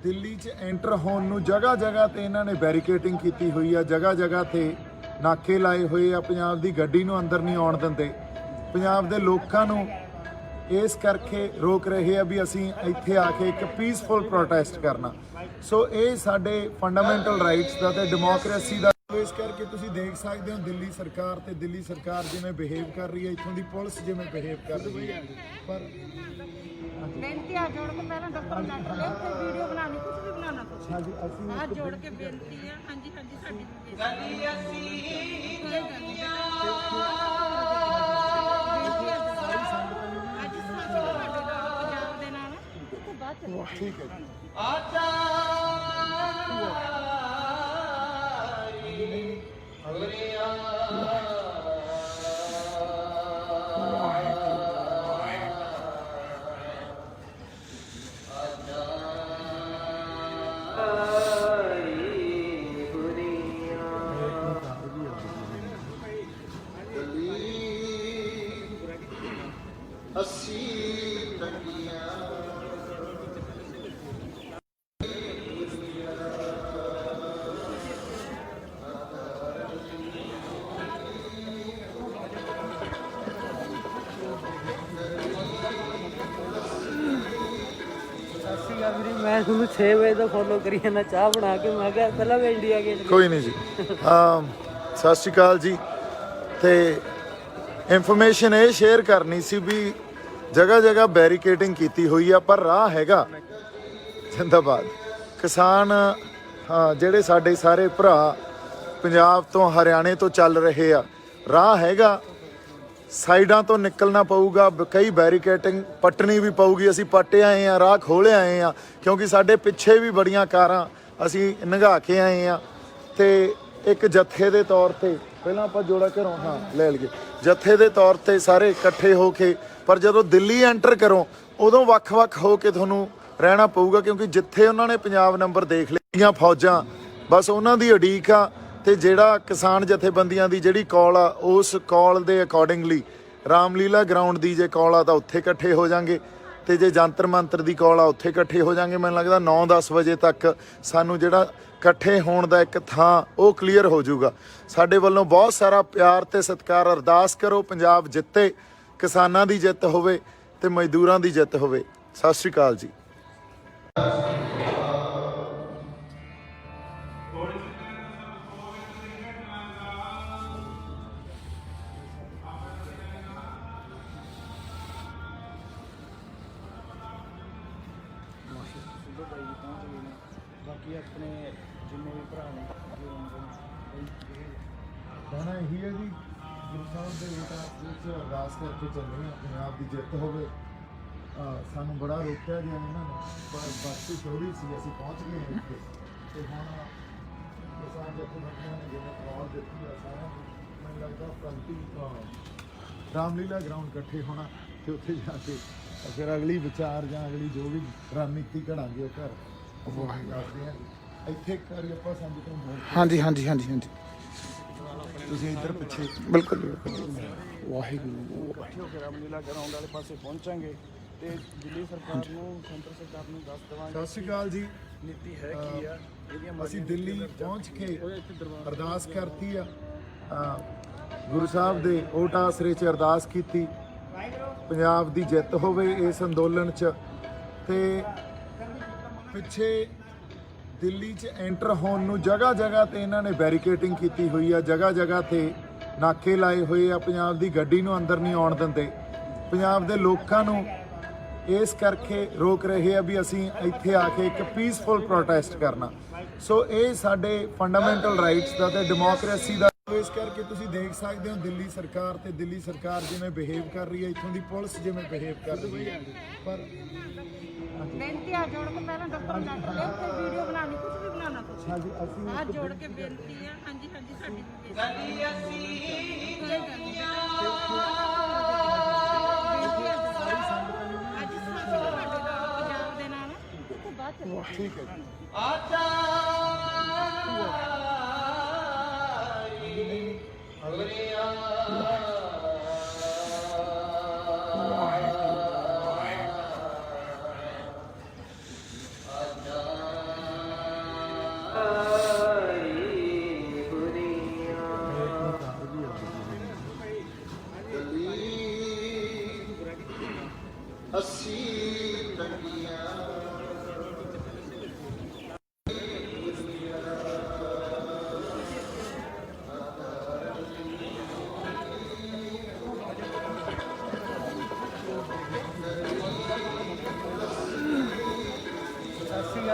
ਦਿੱਲੀ 'ਚ ਐਂਟਰ ਹੋਣ ਨੂੰ ਜਗ੍ਹਾ ਜਗ੍ਹਾ ਤੇ ਇਹਨਾਂ ਨੇ ਬੈਰੀਕੇਡਿੰਗ ਕੀਤੀ ਹੋਈ ਆ, ਜਗ੍ਹਾ ਜਗ੍ਹਾ ਤੇ ਨਾਕੇ ਲਾਏ ਹੋਏ ਆ, ਪੰਜਾਬ ਦੀ ਗੱਡੀ ਨੂੰ ਅੰਦਰ ਨਹੀਂ ਆਉਣ ਦਿੰਦੇ, ਪੰਜਾਬ ਦੇ ਲੋਕਾਂ ਨੂੰ ਇਸ ਕਰਕੇ ਰੋਕ ਰਹੇ ਆ ਵੀ ਅਸੀਂ ਇੱਥੇ ਆ ਕੇ ਇੱਕ ਪੀਸਫੁਲ ਪ੍ਰੋਟੈਸਟ ਕਰਨਾ। ਸੋ ਇਹ ਸਾਡੇ ਫੰਡਾਮੈਂਟਲ ਰਾਈਟਸ ਦਾ ਤੇ ਡੈਮੋਕ੍ਰੇਸੀ ਦਾ, ਇਸ ਕਰਕੇ ਤੁਸੀਂ ਦੇਖ ਸਕਦੇ ਹੋ ਦਿੱਲੀ ਸਰਕਾਰ ਤੇ ਦਿੱਲੀ ਸਰਕਾਰ ਜਿਵੇਂ ਬਿਹੇਵ ਕਰ ਰਹੀ ਹੈ, ਇੱਥੋਂ ਦੀ ਪੁਲਿਸ ਜਿਵੇਂ ਬਿਹੇਵ ਕਰ ਰਹੀ ਹੈ। ਪਰ ਬੇਨਤੀ ਆ ਜੋੜ ਕੇ ਪਹਿਲਾਂ ਡਾਕਟਰ ਨੱਟ ਲੈ ਤੇ ਵੀਡੀਓ ਬਣਾਉਣੀ ਕੁਝ ਵੀ ਬਣਾਉਣਾ ਤੁਸੀਂ ਹਾਂਜੀ ਅਸੀਂ ਆ ਜੋੜ ਕੇ ਬੇਨਤੀ ਆ। ਹਾਂਜੀ ਹਾਂਜੀ ਸਾਡੀ ਗੱਲ ਅੱਜ ਸਾਡੇ ਪੰਜਾਬ ਦੇ ਨਾਲ ਤੋਂ ਬਾਅਦ ਠੀਕ ਹੈ ਜੀ। ਸਤਿ ਸ਼੍ਰੀ ਅਕਾਲ ਵੀਰੇ, ਮੈਂ ਤੁਹਾਨੂੰ 6 ਵਜੇ ਤੋਂ ਫੋਲੋ ਕਰੀ ਜਾਂਦਾ ਚਾਹ ਬਣਾ ਕੇ। ਮੈਂ ਕਿਹਾ ਪਹਿਲਾਂ ਮੈਂ ਇੰਡੀਆ ਗੇਟ ਕੋਈ ਨਹੀਂ ਜੀ। ਸਤਿ ਸ਼੍ਰੀ ਅਕਾਲ ਜੀ। ਤੇ ਇਨਫੋਰਮੇਸ਼ਨ ਇਹ ਸ਼ੇਅਰ ਕਰਨੀ ਸੀ ਵੀ ਜਗ੍ਹਾ ਜਗ੍ਹਾ ਬੈਰੀਕੇਡਿੰਗ ਕੀਤੀ ਹੋਈ ਆ, ਪਰ ਰਾਹ ਹੈਗਾ। ਜਿੰਦਾਬਾਦ ਕਿਸਾਨ। ਜਿਹੜੇ ਸਾਡੇ ਸਾਰੇ ਭਰਾ ਪੰਜਾਬ ਤੋਂ ਹਰਿਆਣੇ ਤੋਂ ਚੱਲ ਰਹੇ ਆ, ਰਾਹ ਹੈਗਾ। ਸਾਈਡਾਂ ਤੋਂ ਨਿਕਲਣਾ ਪਊਗਾ, ਕਈ ਬੈਰੀਕੇਡਿੰਗ ਪੱਟਣੀ ਵੀ ਪਊਗੀ। ਅਸੀਂ ਪੱਟੇ ਆਏ ਆ, ਰਾਹ ਖੋਲ੍ਹ ਆਏ ਆ, ਕਿਉਂਕਿ ਸਾਡੇ ਪਿੱਛੇ ਵੀ ਬੜੀਆਂ ਕਾਰਾਂ ਅਸੀਂ ਲੰਘਾ ਕੇ ਆਏ ਆ। ਤੇ ਇੱਕ ਜੱਥੇ ਦੇ ਤੌਰ ਤੇ ਪਹਿਲਾਂ ਆਪਾਂ ਜੋੜਾ ਘਰੋਂ ਲੈ ਲਈਏ, ਜੱਥੇ ਦੇ ਤੌਰ ਤੇ ਸਾਰੇ ਇਕੱਠੇ ਹੋ ਕੇ। ਪਰ ਜਦੋਂ ਦਿੱਲੀ ਐਂਟਰ ਕਰੋ ਉਦੋਂ ਵੱਖ-ਵੱਖ ਹੋ ਕੇ ਤੁਹਾਨੂੰ ਰਹਿਣਾ ਪਊਗਾ, ਕਿਉਂਕਿ ਜਿੱਥੇ ਉਹਨਾਂ ਨੇ ਪੰਜਾਬ ਨੰਬਰ ਦੇਖ ਲਈਆਂ ਫੌਜਾਂ, ਬਸ ਉਹਨਾਂ ਦੀ ਉਡੀਕ ਆ। ਤੇ ਜਿਹੜਾ ਕਿਸਾਨ ਜਥੇਬੰਦੀਆਂ ਦੀ ਜਿਹੜੀ ਕਾਲ ਆ, ਉਸ ਕਾਲ ਦੇ ਅਕੋਰਡਿੰਗਲੀ ਰਾਮਲੀਲਾ ਗਰਾਊਂਡ ਦੀ ਜੇ ਕਾਲ ਆ ਤਾਂ ਉੱਥੇ ਇਕੱਠੇ ਹੋ ਜਾਾਂਗੇ, ਤੇ ਜੇ ਜੰਤਰ ਮੰਤਰ ਦੀ ਕਾਲ ਆ ਉੱਥੇ ਇਕੱਠੇ ਹੋ ਜਾਾਂਗੇ। ਮੈਨੂੰ ਲੱਗਦਾ 9-10 ਵਜੇ ਤੱਕ ਸਾਨੂੰ ਜਿਹੜਾ ਇਕੱਠੇ ਹੋਣ ਦਾ ਇੱਕ ਥਾਂ ਉਹ ਕਲੀਅਰ ਹੋ ਜਾਊਗਾ। ਸਾਡੇ ਵੱਲੋਂ ਬਹੁਤ ਸਾਰਾ ਪਿਆਰ ਤੇ ਸਤਿਕਾਰ। ਅਰਦਾਸ ਕਰੋ ਪੰਜਾਬ ਜਿੱਤੇ, ਕਿਸਾਨਾਂ ਦੀ ਜਿੱਤ ਹੋਵੇ ਤੇ ਮਜ਼ਦੂਰਾਂ ਦੀ ਜਿੱਤ ਹੋਵੇ। ਸਤਿ ਸ਼੍ਰੀ ਅਕਾਲ ਜੀ। ਬਾਕੀ ਆਪਣੇ ਜਿੰਨੇ ਵੀ ਭਰਾ ਨੇ ਕਹਿਣਾ ਇਹੀ ਹੈ ਜੀ, ਗੁਰੂ ਸਾਹਿਬ ਦੇ ਵਿੱਚ ਅਰਦਾਸ ਕਰਕੇ ਚੱਲੇ ਹਾਂ ਪੰਜਾਬ ਦੀ ਜਿੱਤ ਹੋਵੇ। ਸਾਨੂੰ ਬੜਾ ਰੋਕਿਆ ਗਿਆ ਇਹਨਾਂ ਨੇ, ਪਰ ਬਾਕੀ ਥੋੜੀ ਸੀ, ਅਸੀਂ ਪਹੁੰਚ ਗਏ ਹਾਂ ਇੱਥੇ। ਤੇ ਹੁਣ ਕਿਸਾਨ ਜਥੇਬੰਦੀਆਂ ਨੇ ਜਿਵੇਂ ਕਾਲ ਦਿੱਤੀ ਆ ਸਾਰਿਆਂ ਨੂੰ, ਮੈਨੂੰ ਲੱਗਦਾ ਪ੍ਰੰਤੀ ਰਾਮਲੀਲਾ ਗਰਾਊਂਡ ਇਕੱਠੇ ਹੋਣਾ ਤੇ ਉੱਥੇ ਜਾ ਕੇ ਫਿਰ ਅਗਲੀ ਵਿਚਾਰ ਜਾਂ ਅਗਲੀ ਜੋ ਵੀ ਰਣਨੀਤੀ ਘੜਾਂਗੇ ਉਹ ਘਰ ਦੱਸਦੇ ਹਾਂ। ਇੱਥੇ ਇੱਕ ਵਾਰੀ ਆਪਾਂ ਸੰਗਤ ਨੂੰ ਬੋਲ ਹਾਂਜੀ ਹਾਂਜੀ ਹਾਂਜੀ ਹਾਂਜੀ ਤੁਸੀਂ ਇੱਧਰ ਪਿੱਛੇ ਬਿਲਕੁਲ ਬਿਲਕੁਲ। ਵਾਹਿਗੁਰੂ। ਇਕੱਠੇ ਹੋ ਕੇ ਰਾਮਲੀਲਾ ਗਰਾਊਂਡ ਵਾਲੇ ਪਾਸੇ ਪਹੁੰਚਾਂਗੇ ਤੇ ਦਿੱਲੀ ਸਰਕਾਰ ਨੂੰ, ਸੈਂਟਰ ਸਰਕਾਰ ਨੂੰ ਦੱਸ ਦੇਵਾਂਗੇ ਸਤਿ ਸ਼੍ਰੀ ਅਕਾਲ ਜੀ। ਨੀਤੀ ਹੈ ਕੀ ਆ ਇਹਦੀਆਂ। ਅਸੀਂ ਦਿੱਲੀ ਪਹੁੰਚ ਕੇ ਅਰਦਾਸ ਕਰਤੀ ਆ, ਗੁਰੂ ਸਾਹਿਬ ਦੇ ਓਟ ਆਸਰੇ 'ਚ ਅਰਦਾਸ ਕੀਤੀ, ਪੰਜਾਬ ਦੀ ਜਿੱਤ ਹੋਵੇ ਇਸ ਅੰਦੋਲਨ 'ਚ। ਤੇ ਪਿੱਛੇ ਦਿੱਲੀ 'ਚ ਐਂਟਰ ਹੋਣ ਨੂੰ ਜਗ੍ਹਾ ਜਗ੍ਹਾ ਤੇ ਇਹਨਾਂ ਨੇ ਬੈਰੀਕੇਡਿੰਗ ਕੀਤੀ ਹੋਈ ਆ, ਜਗ੍ਹਾ ਜਗ੍ਹਾ ਤੇ ਨਾਕੇ ਲਾਏ ਹੋਏ ਆ। ਪੰਜਾਬ ਦੀ ਗੱਡੀ ਨੂੰ ਅੰਦਰ ਨਹੀਂ ਆਉਣ ਦਿੰਦੇ। ਪੰਜਾਬ ਦੇ ਲੋਕਾਂ ਨੂੰ ਇਸ ਕਰਕੇ ਰੋਕ ਰਹੇ ਆ ਵੀ ਅਸੀਂ ਇੱਥੇ ਆ ਕੇ ਇੱਕ ਪੀਸਫੁਲ ਪ੍ਰੋਟੈਸਟ ਕਰਨਾ। ਸੋ ਇਹ ਸਾਡੇ ਫੰਡਾਮੈਂਟਲ ਰਾਈਟਸ ਦਾ ਤੇ ਡੈਮੋਕ੍ਰੇਸੀ ਦਾ। ਇਸ ਕਰਕੇ ਤੁਸੀਂ ਦੇਖ ਸਕਦੇ ਹੋ ਦਿੱਲੀ ਸਰਕਾਰ ਤੇ ਦਿੱਲੀ ਸਰਕਾਰ ਜਿਵੇਂ ਬਿਹੇਵ ਕਰ ਰਹੀ ਹੈ, ਇੱਥੋਂ ਦੀ ਪੁਲਿਸ ਜਿਵੇਂ ਬਿਹੇਵ ਕਰ ਰਹੀ ਹੈ। ਪਰ ਬੇਨਤੀ ਆ ਜੋੜ ਕੇ ਪਹਿਲਾਂ ਡਾਕਟਰ ਨੂੰ ਲੈਟਰ ਲਿਖ ਕੇ ਵੀਡੀਓ ਬਣਾਉਣੀ, ਕੁਝ ਵੀ ਬਣਾਉਣਾ ਤੁਸੀਂ। ਹਾਂਜੀ ਅਸੀਂ ਆ ਜੋੜ ਕੇ ਬੇਨਤੀ ਆ। ਹਾਂਜੀ ਹਾਂਜੀ ਸਾਡੀ ਬੇਨਤੀ ਆ। ਅੱਜ ਸਾਡੇ ਨਾਲ ਪੰਜਾਬ ਦੇ ਨਾਲ ਉਸ ਤੋਂ ਬਾਅਦ ਚੱਲੋ। ਠੀਕ ਹੈ ਜੀ।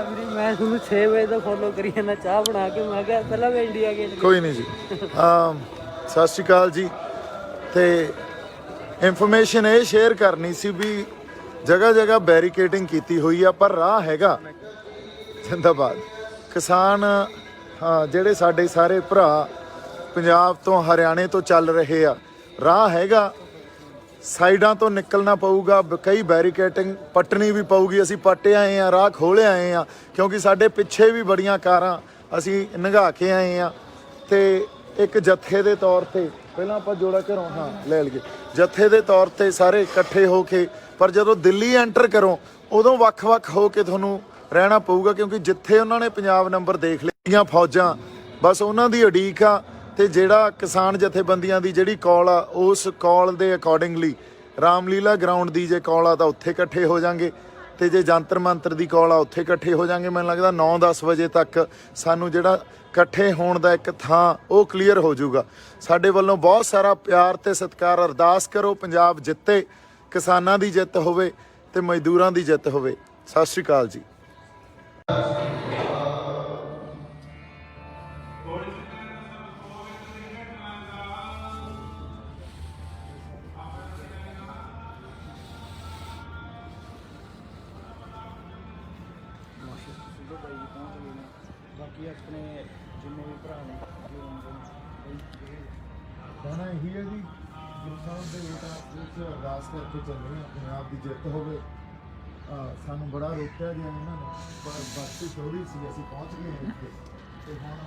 ਵੀਰੇ, ਮੈਂ ਤੁਹਾਨੂੰ 6 ਵਜੇ ਤੋਂ ਫੋਲੋ ਕਰੀ ਜਾਂਦਾ ਚਾਹ ਬਣਾ ਕੇ। ਮੈਂ ਕਿਹਾ ਪਹਿਲਾਂ ਮੈਂ ਇੰਡੀਆ ਗੇਟ। ਕੋਈ ਨਹੀਂ ਜੀ। ਸਤਿ ਸ਼੍ਰੀ ਅਕਾਲ ਜੀ। ਤੇ ਇਨਫੋਰਮੇਸ਼ਨ ਇਹ ਸ਼ੇਅਰ ਕਰਨੀ ਸੀ ਵੀ ਜਗ੍ਹਾ ਜਗ੍ਹਾ ਬੈਰੀਕੇਡਿੰਗ ਕੀਤੀ ਹੋਈ ਆ, ਪਰ ਰਾਹ ਹੈਗਾ। ਜਿੰਦਾਬਾਦ ਕਿਸਾਨ। ਜਿਹੜੇ ਸਾਡੇ ਸਾਰੇ ਭਰਾ ਪੰਜਾਬ ਤੋਂ ਹਰਿਆਣੇ ਤੋਂ ਚੱਲ ਰਹੇ ਆ, ਰਾਹ ਹੈਗਾ। ਸਾਈਡਾਂ ਤੋਂ ਨਿਕਲਣਾ ਪਊਗਾ, ਕਈ ਬੈਰੀਕੇਡਿੰਗ ਪੱਟਣੀ ਵੀ ਪਊਗੀ। ਅਸੀਂ ਪੱਟੇ ਆਏ ਆ, ਰਾਹ ਖੋਲ੍ਹ ਆਏ ਆ, ਕਿਉਂਕਿ ਸਾਡੇ ਪਿੱਛੇ ਵੀ ਬੜੀਆਂ ਕਾਰਾਂ ਅਸੀਂ ਲੰਘਾ ਕੇ ਆਏ ਆ। ਤੇ ਇੱਕ ਜੱਥੇ ਦੇ ਤੌਰ ਤੇ ਪਹਿਲਾਂ ਆਪਾਂ ਜੋੜਾ ਘਰੋਂ ਲੈ ਲਈਏ ਜੱਥੇ ਦੇ ਤੌਰ ਤੇ ਸਾਰੇ ਇਕੱਠੇ ਹੋ ਕੇ, ਪਰ ਜਦੋਂ ਦਿੱਲੀ ਐਂਟਰ ਕਰੋ ਉਦੋਂ ਵੱਖ-ਵੱਖ ਹੋ ਕੇ ਤੁਹਾਨੂੰ ਰਹਿਣਾ ਪਊਗਾ, ਕਿਉਂਕਿ ਜਿੱਥੇ ਉਹਨਾਂ ਨੇ ਪੰਜਾਬ ਨੰਬਰ ਦੇਖ ਲਈਆਂ ਫੌਜਾਂ, ਬਸ ਉਹਨਾਂ ਦੀ ਉਡੀਕ ਆ। ਤੇ ਜਿਹੜਾ ਕਿਸਾਨ ਜਥੇਬੰਦੀਆਂ ਦੀ ਜਿਹੜੀ ਕਾਲ ਆ, ਉਸ ਕਾਲ ਦੇ ਅਕੋਰਡਿੰਗਲੀ ਰਾਮਲੀਲਾ ਗਰਾਊਂਡ ਦੀ ਜੇ ਕਾਲ ਆ ਤਾਂ ਉੱਥੇ ਇਕੱਠੇ ਹੋ ਜਾਾਂਗੇ, ਤੇ ਜੇ ਜੰਤਰ ਮੰਤਰ ਦੀ ਕਾਲ ਆ ਉੱਥੇ ਇਕੱਠੇ ਹੋ ਜਾਾਂਗੇ। ਮੈਨੂੰ ਲੱਗਦਾ 9-10 ਵਜੇ ਤੱਕ ਸਾਨੂੰ ਜਿਹੜਾ ਇਕੱਠੇ ਹੋਣ ਦਾ ਇੱਕ ਥਾਂ ਉਹ ਕਲੀਅਰ ਹੋ ਜਾਊਗਾ। ਸਾਡੇ ਵੱਲੋਂ ਬਹੁਤ ਸਾਰਾ ਪਿਆਰ ਤੇ ਸਤਿਕਾਰ। ਅਰਦਾਸ ਕਰੋ ਪੰਜਾਬ ਜਿੱਤੇ, ਕਿਸਾਨਾਂ ਦੀ ਜਿੱਤ ਹੋਵੇ ਤੇ ਮਜ਼ਦੂਰਾਂ ਦੀ ਜਿੱਤ ਹੋਵੇ। ਸਤਿ ਸ਼੍ਰੀ ਅਕਾਲ ਜੀ। ਬਾਕੀ ਆਪਣੇ ਜਿੰਨੇ ਵੀ ਭਰਾ ਨੇ ਕਹਿਣਾ ਇਹੀ ਹੈ ਜੀ, ਗੁਰੂ ਸਾਹਿਬ ਦੇ ਵਿੱਚ ਅਰਦਾਸ ਕਰਕੇ ਚੱਲੇ ਹਾਂ ਪੰਜਾਬ ਦੀ ਜਿੱਤ ਹੋਵੇ। ਸਾਨੂੰ ਬੜਾ ਰੋਕਿਆ ਗਿਆ ਇਹਨਾਂ ਨੇ, ਪਰ ਬਾਕੀ ਥੋੜੀ ਸੀ, ਅਸੀਂ ਪਹੁੰਚ ਗਏ ਹਾਂ ਇੱਥੇ। ਤੇ ਹੁਣ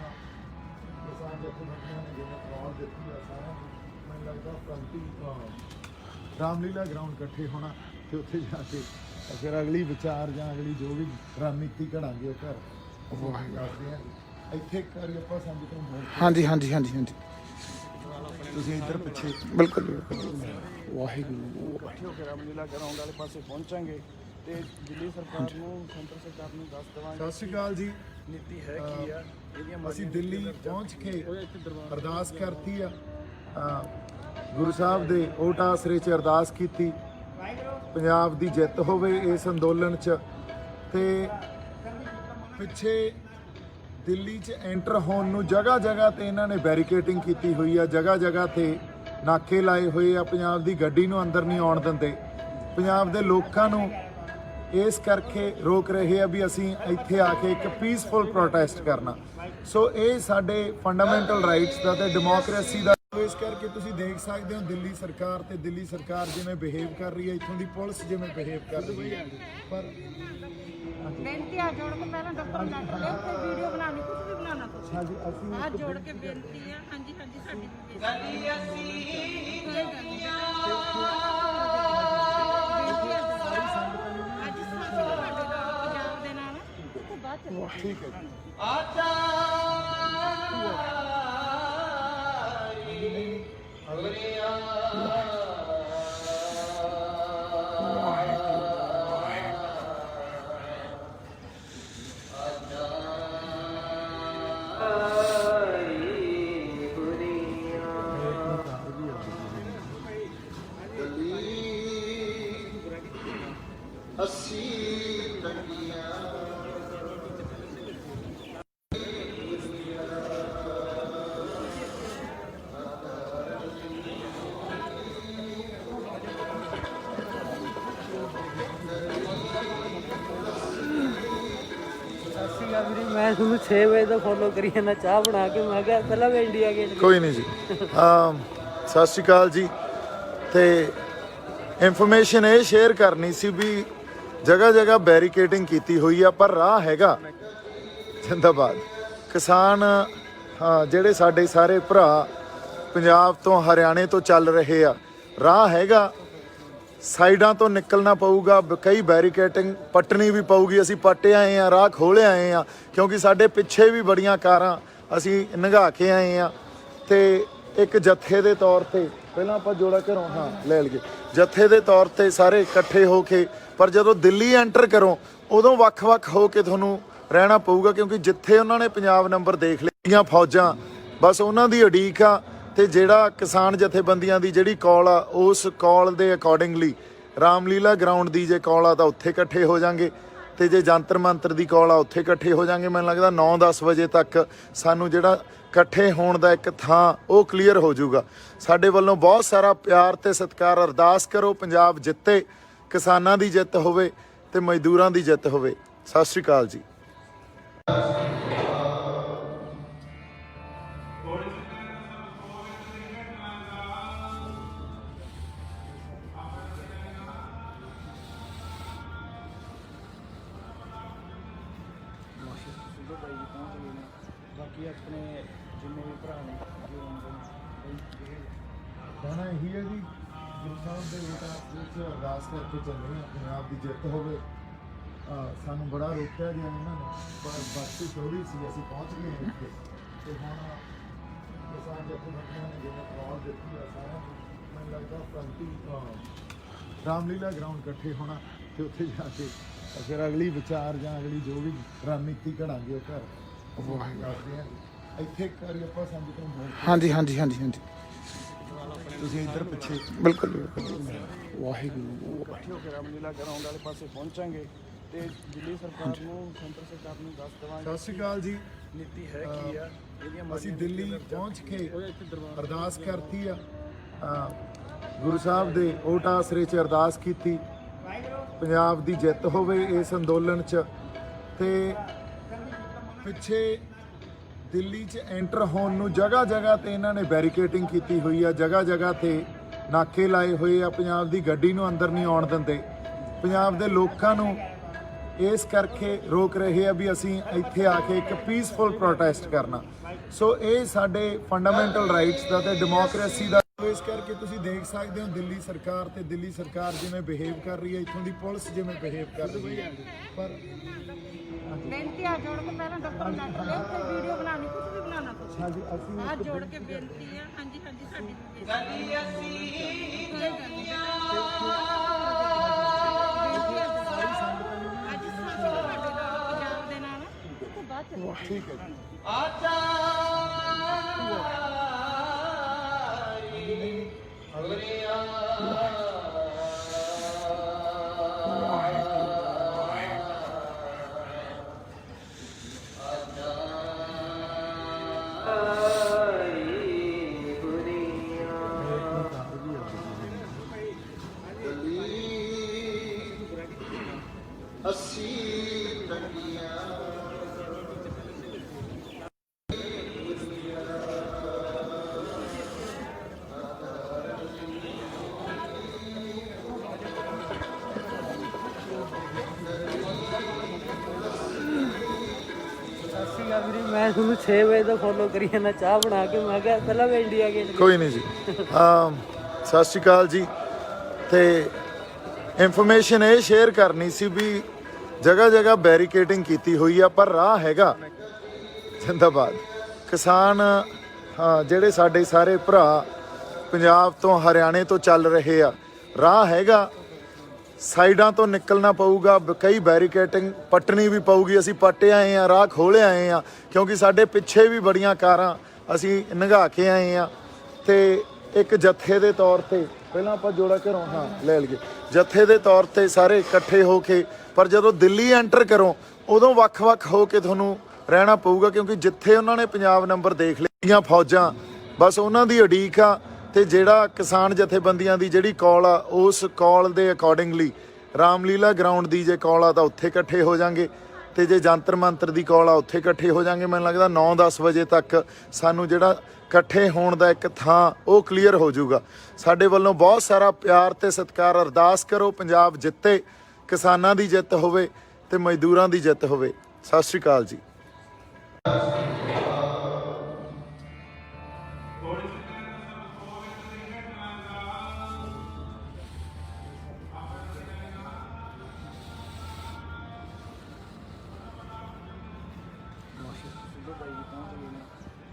ਕਿਸਾਨ ਜਥੇਬੰਦੀਆਂ ਨੇ ਜਿਵੇਂ ਕਾਲ ਦਿੱਤੀ ਆ ਸਾਰਿਆਂ ਨੂੰ, ਮੈਨੂੰ ਲੱਗਦਾ ਪ੍ਰੰਤੀ ਰਾਮਲੀਲਾ ਗਰਾਊਂਡ ਇਕੱਠੇ ਹੋਣਾ ਤੇ ਉੱਥੇ ਜਾ ਕੇ ਫਿਰ ਅਗਲੀ ਵਿਚਾਰ ਜਾਂ ਅਗਲੀ ਜੋ ਵੀ ਰਣਨੀਤੀ ਘੜਾਂਗੇ ਉਹ ਘਰ ਦੱਸਦੇ ਹਾਂ। ਇੱਥੇ ਇੱਕ ਵਾਰੀ ਆਪਾਂ ਸੰਗਤ ਨੂੰ ਬੋਲ ਹਾਂਜੀ ਹਾਂਜੀ ਹਾਂਜੀ ਹਾਂਜੀ ਤੁਸੀਂ ਇੱਧਰ ਪਿੱਛੇ ਬਿਲਕੁਲ ਬਿਲਕੁਲ। ਵਾਹਿਗੁਰੂ ਇਕੱਠੇ ਹੋ ਕੇ ਰਾਮਲੀਲਾ ਗਰਾਊਂਡ ਵਾਲੇ ਪਾਸੇ ਪਹੁੰਚਾਂਗੇ ਤੇ ਦਿੱਲੀ ਸਰਕਾਰ ਨੂੰ, ਸੈਂਟਰ ਸਰਕਾਰ ਨੂੰ ਦੱਸ ਦੇਵਾਂਗੇ ਸਤਿ ਸ਼੍ਰੀ ਅਕਾਲ ਜੀ। ਨੀਤੀ ਹੈ ਕੀ ਆ ਇਹਦੀਆਂ। ਅਸੀਂ ਦਿੱਲੀ ਪਹੁੰਚ ਕੇ ਅਰਦਾਸ ਕਰਤੀ ਆ, ਗੁਰੂ ਸਾਹਿਬ ਦੇ ਓਟ ਆਸਰੇ 'ਚ ਅਰਦਾਸ ਕੀਤੀ, ਪੰਜਾਬ ਦੀ ਜਿੱਤ ਹੋਵੇ ਇਸ ਅੰਦੋਲਨ 'ਚ। ਤੇ ਪਿੱਛੇ ਦਿੱਲੀ 'ਚ ਐਂਟਰ ਹੋਣ ਨੂੰ ਜਗ੍ਹਾ ਜਗ੍ਹਾ ਤੇ ਇਹਨਾਂ ਨੇ ਬੈਰੀਕੇਡਿੰਗ ਕੀਤੀ ਹੋਈ ਆ, ਜਗ੍ਹਾ ਜਗ੍ਹਾ ਤੇ ਨਾਕੇ ਲਾਏ ਹੋਏ ਆ, ਪੰਜਾਬ ਦੀ ਗੱਡੀ ਨੂੰ ਅੰਦਰ ਨਹੀਂ ਆਉਣ ਦਿੰਦੇ। ਪੰਜਾਬ ਦੇ ਲੋਕਾਂ ਨੂੰ ਇਸ ਕਰਕੇ ਰੋਕ ਰਹੇ ਆ ਵੀ ਅਸੀਂ ਇੱਥੇ ਆ ਕੇ ਇੱਕ ਪੀਸਫੁਲ ਪ੍ਰੋਟੈਸਟ ਕਰਨਾ। ਸੋ ਇਹ ਸਾਡੇ ਫੰਡਾਮੈਂਟਲ ਰਾਈਟਸ ਦਾ ਤੇ ਡੈਮੋਕ੍ਰੇਸੀ ਦਾ, ਇਸ ਕਰਕੇ ਤੁਸੀਂ ਦੇਖ ਸਕਦੇ ਹੋ ਦਿੱਲੀ ਸਰਕਾਰ ਤੇ ਦਿੱਲੀ ਸਰਕਾਰ ਜਿਵੇਂ ਬਿਹੇਵ ਕਰ ਰਹੀ ਹੈ, ਇੱਥੋਂ ਦੀ ਪੁਲਿਸ ਜਿਵੇਂ ਬਿਹੇਵ ਕਰ ਰਹੀ ਹੈ। ਪਰ ਬੇਨਤੀ ਆ ਜੋੜ ਕੇ ਪਹਿਲਾਂ ਡਾਕਟਰ ਨੈਟ ਲੈ ਕੇ ਵੀਡੀਓ ਬਣਾਉਣੀ, ਕੁਝ ਵੀ ਬਣਾਉਣਾ ਤੁਸੀਂ। ਹਾਂਜੀ ਅਸੀਂ ਆ ਜੋੜ ਕੇ ਬੇਨਤੀ ਆ। ਹਾਂਜੀ ਹਾਂਜੀ ਸਾਡੀ ਗੱਲ ਅਸੀਂ ਅੱਜ ਸਾਡੇ ਪੰਜਾਬ ਦੇ ਨਾਲ ਤੇ ਬਾਅਦ ਚ ਠੀਕ ਹੈ ਜੀ। ਮੈਂ ਤੁਹਾਨੂੰ 6 ਵਜੇ ਤੋਂ ਫੋਲੋ ਕਰੀ ਜਾਂਦਾ, ਚਾਹ ਬਣਾ ਕੇ। ਮੈਂ ਕਿਹਾ ਪਹਿਲਾਂ ਮੈਂ ਇੰਡੀਆ ਗੇਟ। ਕੋਈ ਨਹੀਂ ਜੀ। ਸਤਿ ਸ਼੍ਰੀ ਅਕਾਲ ਜੀ। ਤੇ ਇਨਫੋਰਮੇਸ਼ਨ ਇਹ ਸ਼ੇਅਰ ਕਰਨੀ ਸੀ ਵੀ ਜਗ੍ਹਾ ਜਗ੍ਹਾ ਬੈਰੀਕੇਡਿੰਗ ਕੀਤੀ ਹੋਈ ਆ, ਪਰ ਰਾਹ ਹੈਗਾ। ਜਿੰਦਾਬਾਦ ਕਿਸਾਨ। ਜਿਹੜੇ ਸਾਡੇ ਸਾਰੇ ਭਰਾ ਪੰਜਾਬ ਤੋਂ ਹਰਿਆਣੇ ਤੋਂ ਚੱਲ ਰਹੇ ਆ, ਰਾਹ ਹੈਗਾ। ਸਾਈਡਾਂ ਤੋਂ ਨਿਕਲਣਾ ਪਊਗਾ, ਕਈ ਬੈਰੀਕੇਡਿੰਗ ਪੱਟਣੀ ਵੀ ਪਊਗੀ। ਅਸੀਂ ਪੱਟੇ ਆਏ ਆ, ਰਾਹ ਖੋਲ੍ਹੇ ਆਏ ਆ, ਕਿਉਂਕਿ ਸਾਡੇ ਪਿੱਛੇ ਵੀ ਬੜੀਆਂ ਕਾਰਾਂ ਅਸੀਂ ਲੰਘਾ ਕੇ ਆਏ ਆ। ਤੇ ਇੱਕ ਜੱਥੇ ਦੇ ਤੌਰ ਤੇ ਪਹਿਲਾਂ ਆਪਾਂ ਜੋੜਾ ਘਰੋਂ ਲੈ ਲਈਏ ਜੱਥੇ ਦੇ ਤੌਰ ਤੇ ਸਾਰੇ ਇਕੱਠੇ ਹੋ ਕੇ, ਪਰ ਜਦੋਂ ਦਿੱਲੀ ਐਂਟਰ ਕਰੋ ਉਦੋਂ ਵੱਖ-ਵੱਖ ਹੋ ਕੇ ਤੁਹਾਨੂੰ ਰਹਿਣਾ ਪਊਗਾ, ਕਿਉਂਕਿ ਜਿੱਥੇ ਉਹਨਾਂ ਨੇ ਪੰਜਾਬ ਨੰਬਰ ਦੇਖ ਲਈਆਂ ਫੌਜਾਂ, ਬਸ ਉਹਨਾਂ ਦੀ ਉਡੀਕ ਆ। ਤੇ ਜਿਹੜਾ ਕਿਸਾਨ ਜਥੇਬੰਦੀਆਂ ਦੀ ਜਿਹੜੀ ਕਾਲ ਆ, ਉਸ ਕਾਲ ਦੇ ਅਕੋਰਡਿੰਗਲੀ ਰਾਮਲੀਲਾ ਗਰਾਊਂਡ ਦੀ ਜੇ ਕਾਲ ਆ ਤਾਂ ਉੱਥੇ ਇਕੱਠੇ ਹੋ ਜਾਾਂਗੇ, ਤੇ ਜੇ ਜੰਤਰ ਮੰਤਰ ਦੀ ਕਾਲ ਆ ਉੱਥੇ ਇਕੱਠੇ ਹੋ ਜਾਾਂਗੇ। ਮੈਨੂੰ ਲੱਗਦਾ 9-10 ਵਜੇ ਤੱਕ ਸਾਨੂੰ ਜਿਹੜਾ ਇਕੱਠੇ ਹੋਣ ਦਾ ਇੱਕ ਥਾਂ ਉਹ ਕਲੀਅਰ ਹੋ ਜਾਊਗਾ। ਸਾਡੇ ਵੱਲੋਂ ਬਹੁਤ ਸਾਰਾ ਪਿਆਰ ਤੇ ਸਤਿਕਾਰ। ਅਰਦਾਸ ਕਰੋ ਪੰਜਾਬ ਜਿੱਤੇ, ਕਿਸਾਨਾਂ ਦੀ ਜਿੱਤ ਹੋਵੇ ਤੇ ਮਜ਼ਦੂਰਾਂ ਦੀ ਜਿੱਤ ਹੋਵੇ। ਸਤਿ ਸ਼੍ਰੀ ਅਕਾਲ ਜੀ। ਬਾਕੀ ਆਪਣੇ ਜਿੰਨੇ ਵੀ ਭਰਾ ਨੇ ਕਹਿਣਾ ਇਹੀ ਹੈ ਜੀ ਗੁਰੂ ਸਾਹਿਬ ਦੇ ਵਿੱਚ ਅਰਦਾਸ ਕਰਕੇ ਚੱਲੇ ਹਾਂ ਪੰਜਾਬ ਦੀ ਜਿੱਤ ਹੋਵੇ। ਸਾਨੂੰ ਬੜਾ ਰੋਕਿਆ ਗਿਆ ਇਹਨਾਂ ਨੇ ਪਰ ਬਾਕੀ ਥੋੜੀ ਸੀ ਅਸੀਂ ਪਹੁੰਚ ਗਏ ਹਾਂ ਇੱਥੇ ਤੇ ਹੁਣ ਕਿਸਾਨ ਜਥੇਬੰਦੀਆਂ ਨੇ ਜਿਵੇਂ ਕਾਲ ਦਿੱਤੀ ਆ ਸਾਰਾ ਮੈਨੂੰ ਲੱਗਦਾ ਪ੍ਰੰਤੀ ਰਾਮਲੀਲਾ ਗਰਾਊਂਡ ਇਕੱਠੇ ਹੋਣਾ ਤੇ ਉੱਥੇ ਜਾ ਕੇ ਫਿਰ ਅਗਲੀ ਵਿਚਾਰ ਜਾਂ ਅਗਲੀ ਜੋ ਵੀ ਰਣਨੀਤੀ ਘੜਾਂਗੇ ਉਹ ਘਰ ਦੱਸਦੇ ਹਾਂ। ਇੱਥੇ ਇੱਕ ਵਾਰੀ ਆਪਾਂ ਸੰਗਤ ਨੂੰ ਹਾਂਜੀ ਹਾਂਜੀ ਹਾਂਜੀ ਹਾਂਜੀ ਤੁਸੀਂ ਇੱਧਰ ਪਿੱਛੇ ਬਿਲਕੁਲ ਬਿਲਕੁਲ ਵਾਹਿਗੁਰੂ ਇਕੱਠੇ ਹੋ ਕੇ ਰਾਮਲੀਲਾ ਗਰਾਊਂਡ ਵਾਲੇ ਪਾਸੇ ਪਹੁੰਚਾਂਗੇ ਤੇ ਦਿੱਲੀ ਸਰਕਾਰ ਨੂੰ ਸੈਂਟਰ ਸਰਕਾਰ ਨੂੰ ਦੱਸ ਦੇਵਾਂਗੇ ਸਤਿ ਸ਼੍ਰੀ ਅਕਾਲ ਜੀ। ਨੀਤੀ ਹੈ ਕੀ ਆ ਇਹਦੀਆਂ ਅਸੀਂ ਦਿੱਲੀ ਪਹੁੰਚ ਕੇ ਅਰਦਾਸ ਕਰਤੀ ਆ ਗੁਰੂ ਸਾਹਿਬ ਦੇ ਓਟ ਆਸਰੇ 'ਚ ਅਰਦਾਸ ਕੀਤੀ ਪੰਜਾਬ ਦੀ ਜਿੱਤ ਹੋਵੇ ਇਸ ਅੰਦੋਲਨ 'ਚ। ਤੇ ਪਿੱਛੇ ਦਿੱਲੀ 'ਚ ਐਂਟਰ ਹੋਣ ਨੂੰ ਜਗ੍ਹਾ ਜਗ੍ਹਾ ਤੇ ਇਹਨਾਂ ਨੇ ਬੈਰੀਕੇਡਿੰਗ ਕੀਤੀ ਹੋਈ ਆ, ਜਗ੍ਹਾ ਜਗ੍ਹਾ ਤੇ ਨਾਕੇ ਲਾਏ ਹੋਏ ਆ, ਪੰਜਾਬ ਦੀ ਗੱਡੀ ਨੂੰ ਅੰਦਰ ਨਹੀਂ ਆਉਣ ਦਿੰਦੇ। ਪੰਜਾਬ ਦੇ ਲੋਕਾਂ ਨੂੰ ਇਸ ਕਰਕੇ ਰੋਕ ਰਹੇ ਆ ਵੀ ਅਸੀਂ ਇੱਥੇ ਆ ਕੇ ਇੱਕ ਪੀਸਫੁਲ ਪ੍ਰੋਟੈਸਟ ਕਰਨਾ। ਸੋ ਇਹ ਸਾਡੇ ਫੰਡਾਮੈਂਟਲ ਰਾਈਟਸ ਦਾ ਤੇ ਡੈਮੋਕ੍ਰੇਸੀ ਦਾ ਇਸ ਕਰਕੇ ਤੁਸੀਂ ਦੇਖ ਸਕਦੇ ਹੋ ਦਿੱਲੀ ਸਰਕਾਰ ਤੇ ਦਿੱਲੀ ਸਰਕਾਰ ਜਿਵੇਂ ਬਿਹੇਵ ਕਰ ਰਹੀ ਹੈ, ਇੱਥੋਂ ਦੀ ਪੁਲਿਸ ਜਿਵੇਂ ਬਿਹੇਵ ਕਰ ਰਹੀ ਹੈ। ਪਰ ਬੇਨਤੀ ਆ ਜੋੜ ਕੇ ਪਹਿਲਾਂ ਡਾਕਟਰ ਨੱਟ ਲੈ ਫਿਰ ਵੀਡੀਓ ਬਣਾਣੀ ਕੁਝ ਵੀ ਬਣਾਉਣਾ ਤੁਸੀਂ। ਹਾਂਜੀ ਅਸੀਂ ਆ ਜੋੜ ਕੇ ਬੇਨਤੀ ਆ। ਹਾਂਜੀ ਹਾਂਜੀ ਸਾਡੀ ਬੇਨਤੀ ਆ। ਅੱਜ ਸਾਡੇ ਪੰਜਾਬ ਦੇ ਨਾਲ ਉਸ ਤੋਂ ਬਾਅਦ ਚੱਲਾਂਗੇ। ਠੀਕ ਹੈ ਜੀ। ਮੈਂ ਤੁਹਾਨੂੰ 6 ਵਜੇ ਤੋਂ ਫੋਲੋ ਕਰੀ ਜਾਂਦਾ ਚਾਹ ਬਣਾ ਕੇ। ਮੈਂ ਕਿਹਾ ਪਹਿਲਾਂ ਮੈਂ ਇੰਡੀਆ ਗੇਟ ਕੋਈ ਨਹੀਂ ਜੀ। ਸਤਿ ਸ਼੍ਰੀ ਅਕਾਲ ਜੀ। ਤੇ ਇਨਫੋਰਮੇਸ਼ਨ ਇਹ ਸ਼ੇਅਰ ਕਰਨੀ ਸੀ ਵੀ ਜਗ੍ਹਾ ਜਗ੍ਹਾ ਬੈਰੀਕੇਡਿੰਗ ਕੀਤੀ ਹੋਈ ਆ ਪਰ ਰਾਹ ਹੈਗਾ। ਜ਼ਿੰਦਾਬਾਦ ਕਿਸਾਨ ਜਿਹੜੇ ਸਾਡੇ ਸਾਰੇ ਭਰਾ ਪੰਜਾਬ ਤੋਂ ਹਰਿਆਣੇ ਤੋਂ ਚੱਲ ਰਹੇ ਆ, ਰਾਹ ਹੈਗਾ। ਸਾਈਡਾਂ ਤੋਂ ਨਿਕਲਣਾ ਪਊਗਾ, ਕਈ ਬੈਰੀਕੇਡਿੰਗ ਪੱਟਣੀ ਵੀ ਪਊਗੀ। ਅਸੀਂ ਪੱਟੇ ਆਏ ਆ, ਰਾਹ ਖੋਲ੍ਹੇ ਆਏ ਆ ਕਿਉਂਕਿ ਸਾਡੇ ਪਿੱਛੇ ਵੀ ਬੜੀਆਂ ਕਾਰਾਂ ਅਸੀਂ ਲੰਘਾ ਕੇ ਆਏ ਆ। ਤੇ ਇੱਕ ਜੱਥੇ ਦੇ ਤੌਰ ਤੇ ਪਹਿਲਾਂ ਆਪਾਂ ਜੋੜਾ ਘਰੋਂ ਲੈ ਲਈਏ ਜੱਥੇ ਦੇ ਤੌਰ ਤੇ ਸਾਰੇ ਇਕੱਠੇ ਹੋ ਕੇ, ਪਰ ਜਦੋਂ ਦਿੱਲੀ ਐਂਟਰ ਕਰੋ ਉਦੋਂ ਵੱਖ-ਵੱਖ ਹੋ ਕੇ ਤੁਹਾਨੂੰ ਰਹਿਣਾ ਪਊਗਾ ਕਿਉਂਕਿ ਜਿੱਥੇ ਉਹਨਾਂ ਨੇ ਪੰਜਾਬ ਨੰਬਰ ਦੇਖ ਲਈਆਂ ਫੌਜਾਂ ਬਸ ਉਹਨਾਂ ਦੀ ਉਡੀਕ ਆ। ਤੇ ਜਿਹੜਾ ਕਿਸਾਨ ਜਥੇਬੰਦੀਆਂ ਦੀ ਜਿਹੜੀ ਕਾਲ ਆ ਉਸ ਕਾਲ ਦੇ ਅਕੋਰਡਿੰਗਲੀ ਰਾਮਲੀਲਾ ਗਰਾਊਂਡ ਦੀ ਜੇ ਕਾਲ ਆ ਤਾਂ ਉੱਥੇ ਇਕੱਠੇ ਹੋ ਜਾਾਂਗੇ ਤੇ ਜੇ ਜੰਤਰ ਮੰਤਰ ਦੀ ਕਾਲ ਆ ਉੱਥੇ ਇਕੱਠੇ ਹੋ ਜਾਾਂਗੇ। ਮੈਨੂੰ ਲੱਗਦਾ 9-10 ਵਜੇ ਤੱਕ ਸਾਨੂੰ ਜਿਹੜਾ ਇਕੱਠੇ ਹੋਣ ਦਾ ਇੱਕ ਥਾਂ ਉਹ ਕਲੀਅਰ ਹੋ ਜਾਊਗਾ। ਸਾਡੇ ਵੱਲੋਂ ਬਹੁਤ ਸਾਰਾ ਪਿਆਰ ਤੇ ਸਤਿਕਾਰ। ਅਰਦਾਸ ਕਰੋ ਪੰਜਾਬ ਜਿੱਤੇ, ਕਿਸਾਨਾਂ ਦੀ ਜਿੱਤ ਹੋਵੇ ਤੇ ਮਜ਼ਦੂਰਾਂ ਦੀ ਜਿੱਤ ਹੋਵੇ। ਸਤਿ ਸ਼੍ਰੀ ਅਕਾਲ ਜੀ।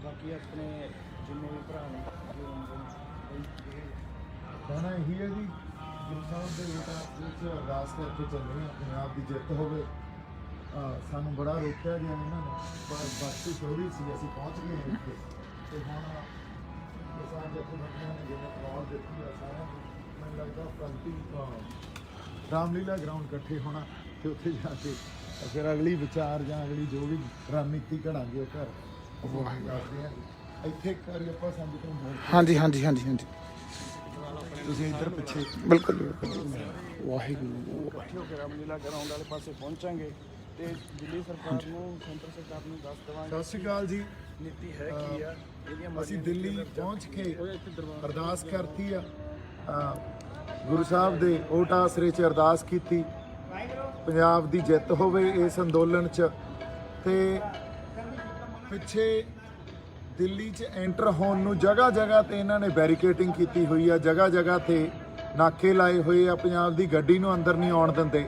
ਬਾਕੀ ਆਪਣੇ ਜਿੰਨੇ ਵੀ ਭਰਾ ਨੇ ਕਹਿਣਾ ਇਹੀ ਹੈ ਜੀ ਗੁਰੂ ਸਾਹਿਬ ਦੇ ਵਿੱਚ ਅਰਦਾਸ ਕਰਕੇ ਚੱਲੇ ਹਾਂ ਪੰਜਾਬ ਦੀ ਜਿੱਤ ਹੋਵੇ। ਸਾਨੂੰ ਬੜਾ ਰੋਕਿਆ ਗਿਆ ਇਹਨਾਂ ਨੇ ਪਰ ਬਾਕੀ ਥੋੜੀ ਸੀ ਅਸੀਂ ਪਹੁੰਚ ਗਏ ਹਾਂ ਇੱਥੇ ਤੇ ਹੁਣ ਕਿਸਾਨ ਜਥੇਬੰਦੀਆਂ ਨੇ ਜਿਵੇਂ ਕਾਲ ਦਿੱਤੀ ਆ ਸਾਰਾ ਮੈਨੂੰ ਲੱਗਦਾ ਪ੍ਰੰਤੀ ਰਾਮਲੀਲਾ ਗਰਾਊਂਡ ਇਕੱਠੇ ਹੋਣਾ ਤੇ ਉੱਥੇ ਜਾ ਕੇ ਫਿਰ ਅਗਲੀ ਵਿਚਾਰ ਜਾਂ ਅਗਲੀ ਜੋ ਵੀ ਰਣਨੀਤੀ ਘੜਾਂਗੇ ਉਹ ਘਰ ਦੱਸਦੇ ਹਾਂ। ਇੱਥੇ ਇੱਕ ਵਾਰੀ ਆਪਾਂ ਸੰਗਤ ਨੂੰ ਹਾਂਜੀ ਹਾਂਜੀ ਹਾਂਜੀ ਹਾਂਜੀ ਤੁਸੀਂ ਇੱਧਰ ਪਿੱਛੇ ਬਿਲਕੁਲ ਬਿਲਕੁਲ ਵਾਹਿਗੁਰੂ ਇਕੱਠੇ ਹੋ ਕੇ ਰਾਮਲੀਲਾ ਗਰਾਊਂਡ ਵਾਲੇ ਪਾਸੇ ਪਹੁੰਚਾਂਗੇ ਤੇ ਦਿੱਲੀ ਸਰਕਾਰ ਨੂੰ ਸੈਂਟਰ ਸਰਕਾਰ ਨੂੰ ਦੱਸ ਦੇਵਾਂਗੇ ਸਤਿ ਸ਼੍ਰੀ ਅਕਾਲ ਜੀ। ਨੀਤੀ ਹੈ ਕੀ ਆ ਇਹਦੀਆਂ ਅਸੀਂ ਦਿੱਲੀ ਪਹੁੰਚ ਕੇ ਅਰਦਾਸ ਕਰਤੀ ਆ ਗੁਰੂ ਸਾਹਿਬ ਦੇ ਓਟ ਆਸਰੇ 'ਚ ਅਰਦਾਸ ਕੀਤੀ ਪੰਜਾਬ ਦੀ ਜਿੱਤ ਹੋਵੇ ਇਸ ਅੰਦੋਲਨ 'ਚ। ਤੇ ਪਿੱਛੇ ਦਿੱਲੀ 'ਚ ਐਂਟਰ ਹੋਣ ਨੂੰ ਜਗ੍ਹਾ ਜਗ੍ਹਾ ਤੇ ਇਹਨਾਂ ਨੇ ਬੈਰੀਕੇਡਿੰਗ ਕੀਤੀ ਹੋਈ ਆ, ਜਗ੍ਹਾ ਜਗ੍ਹਾ ਤੇ ਨਾਕੇ ਲਾਏ ਹੋਏ ਆ, ਪੰਜਾਬ ਦੀ ਗੱਡੀ ਨੂੰ ਅੰਦਰ ਨਹੀਂ ਆਉਣ ਦਿੰਦੇ।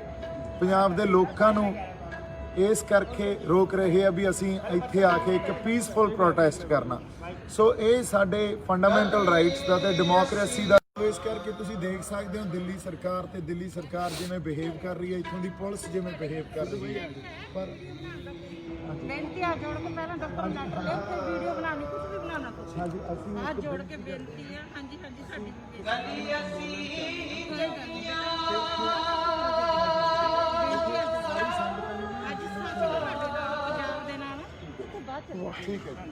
ਪੰਜਾਬ ਦੇ ਲੋਕਾਂ ਨੂੰ ਇਸ ਕਰਕੇ ਰੋਕ ਰਹੇ ਆ ਵੀ ਅਸੀਂ ਇੱਥੇ ਆ ਕੇ ਇੱਕ ਪੀਸਫੁਲ ਪ੍ਰੋਟੈਸਟ ਕਰਨਾ। ਸੋ ਇਹ ਸਾਡੇ ਫੰਡਾਮੈਂਟਲ ਰਾਈਟਸ ਦਾ ਤੇ ਡੈਮੋਕ੍ਰੇਸੀ ਦਾ, ਇਸ ਕਰਕੇ ਤੁਸੀਂ ਦੇਖ ਸਕਦੇ ਹੋ ਦਿੱਲੀ ਸਰਕਾਰ ਤੇ ਦਿੱਲੀ ਸਰਕਾਰ ਜਿਵੇਂ ਬਿਹੇਵ ਕਰ ਰਹੀ ਹੈ, ਇੱਥੋਂ ਦੀ ਪੁਲਿਸ ਜਿਵੇਂ ਬਿਹੇਵ ਕਰ ਰਹੀ ਹੈ। ਪਰ ਬੇਨਤੀ ਆ ਜੋੜ ਕੇ ਪਹਿਲਾਂ ਡਾਕਟਰ ਨੂੰ ਡਾਕਟਰ ਲੈ ਕੇ ਵੀਡੀਓ ਬਣਾਉਣੀ ਕੁਝ ਵੀ ਬਣਾਉਣਾ ਤੁਸੀਂ ਹਾਂਜੀ ਅਸੀਂ ਆ ਜੋੜ ਕੇ ਬੇਨਤੀ ਆ। ਹਾਂਜੀ ਹਾਂਜੀ ਸਾਡੀ ਬੇਨਤੀ ਅਸੀਂ ਕੋਈ ਗੱਲ ਨਹੀਂ ਅੱਜ ਸਾਡੇ ਨਾਲ ਪੰਜਾਬ ਦੇ ਨਾਲ ਤੋਂ ਬਾਅਦ ਠੀਕ ਹੈ ਜੀ।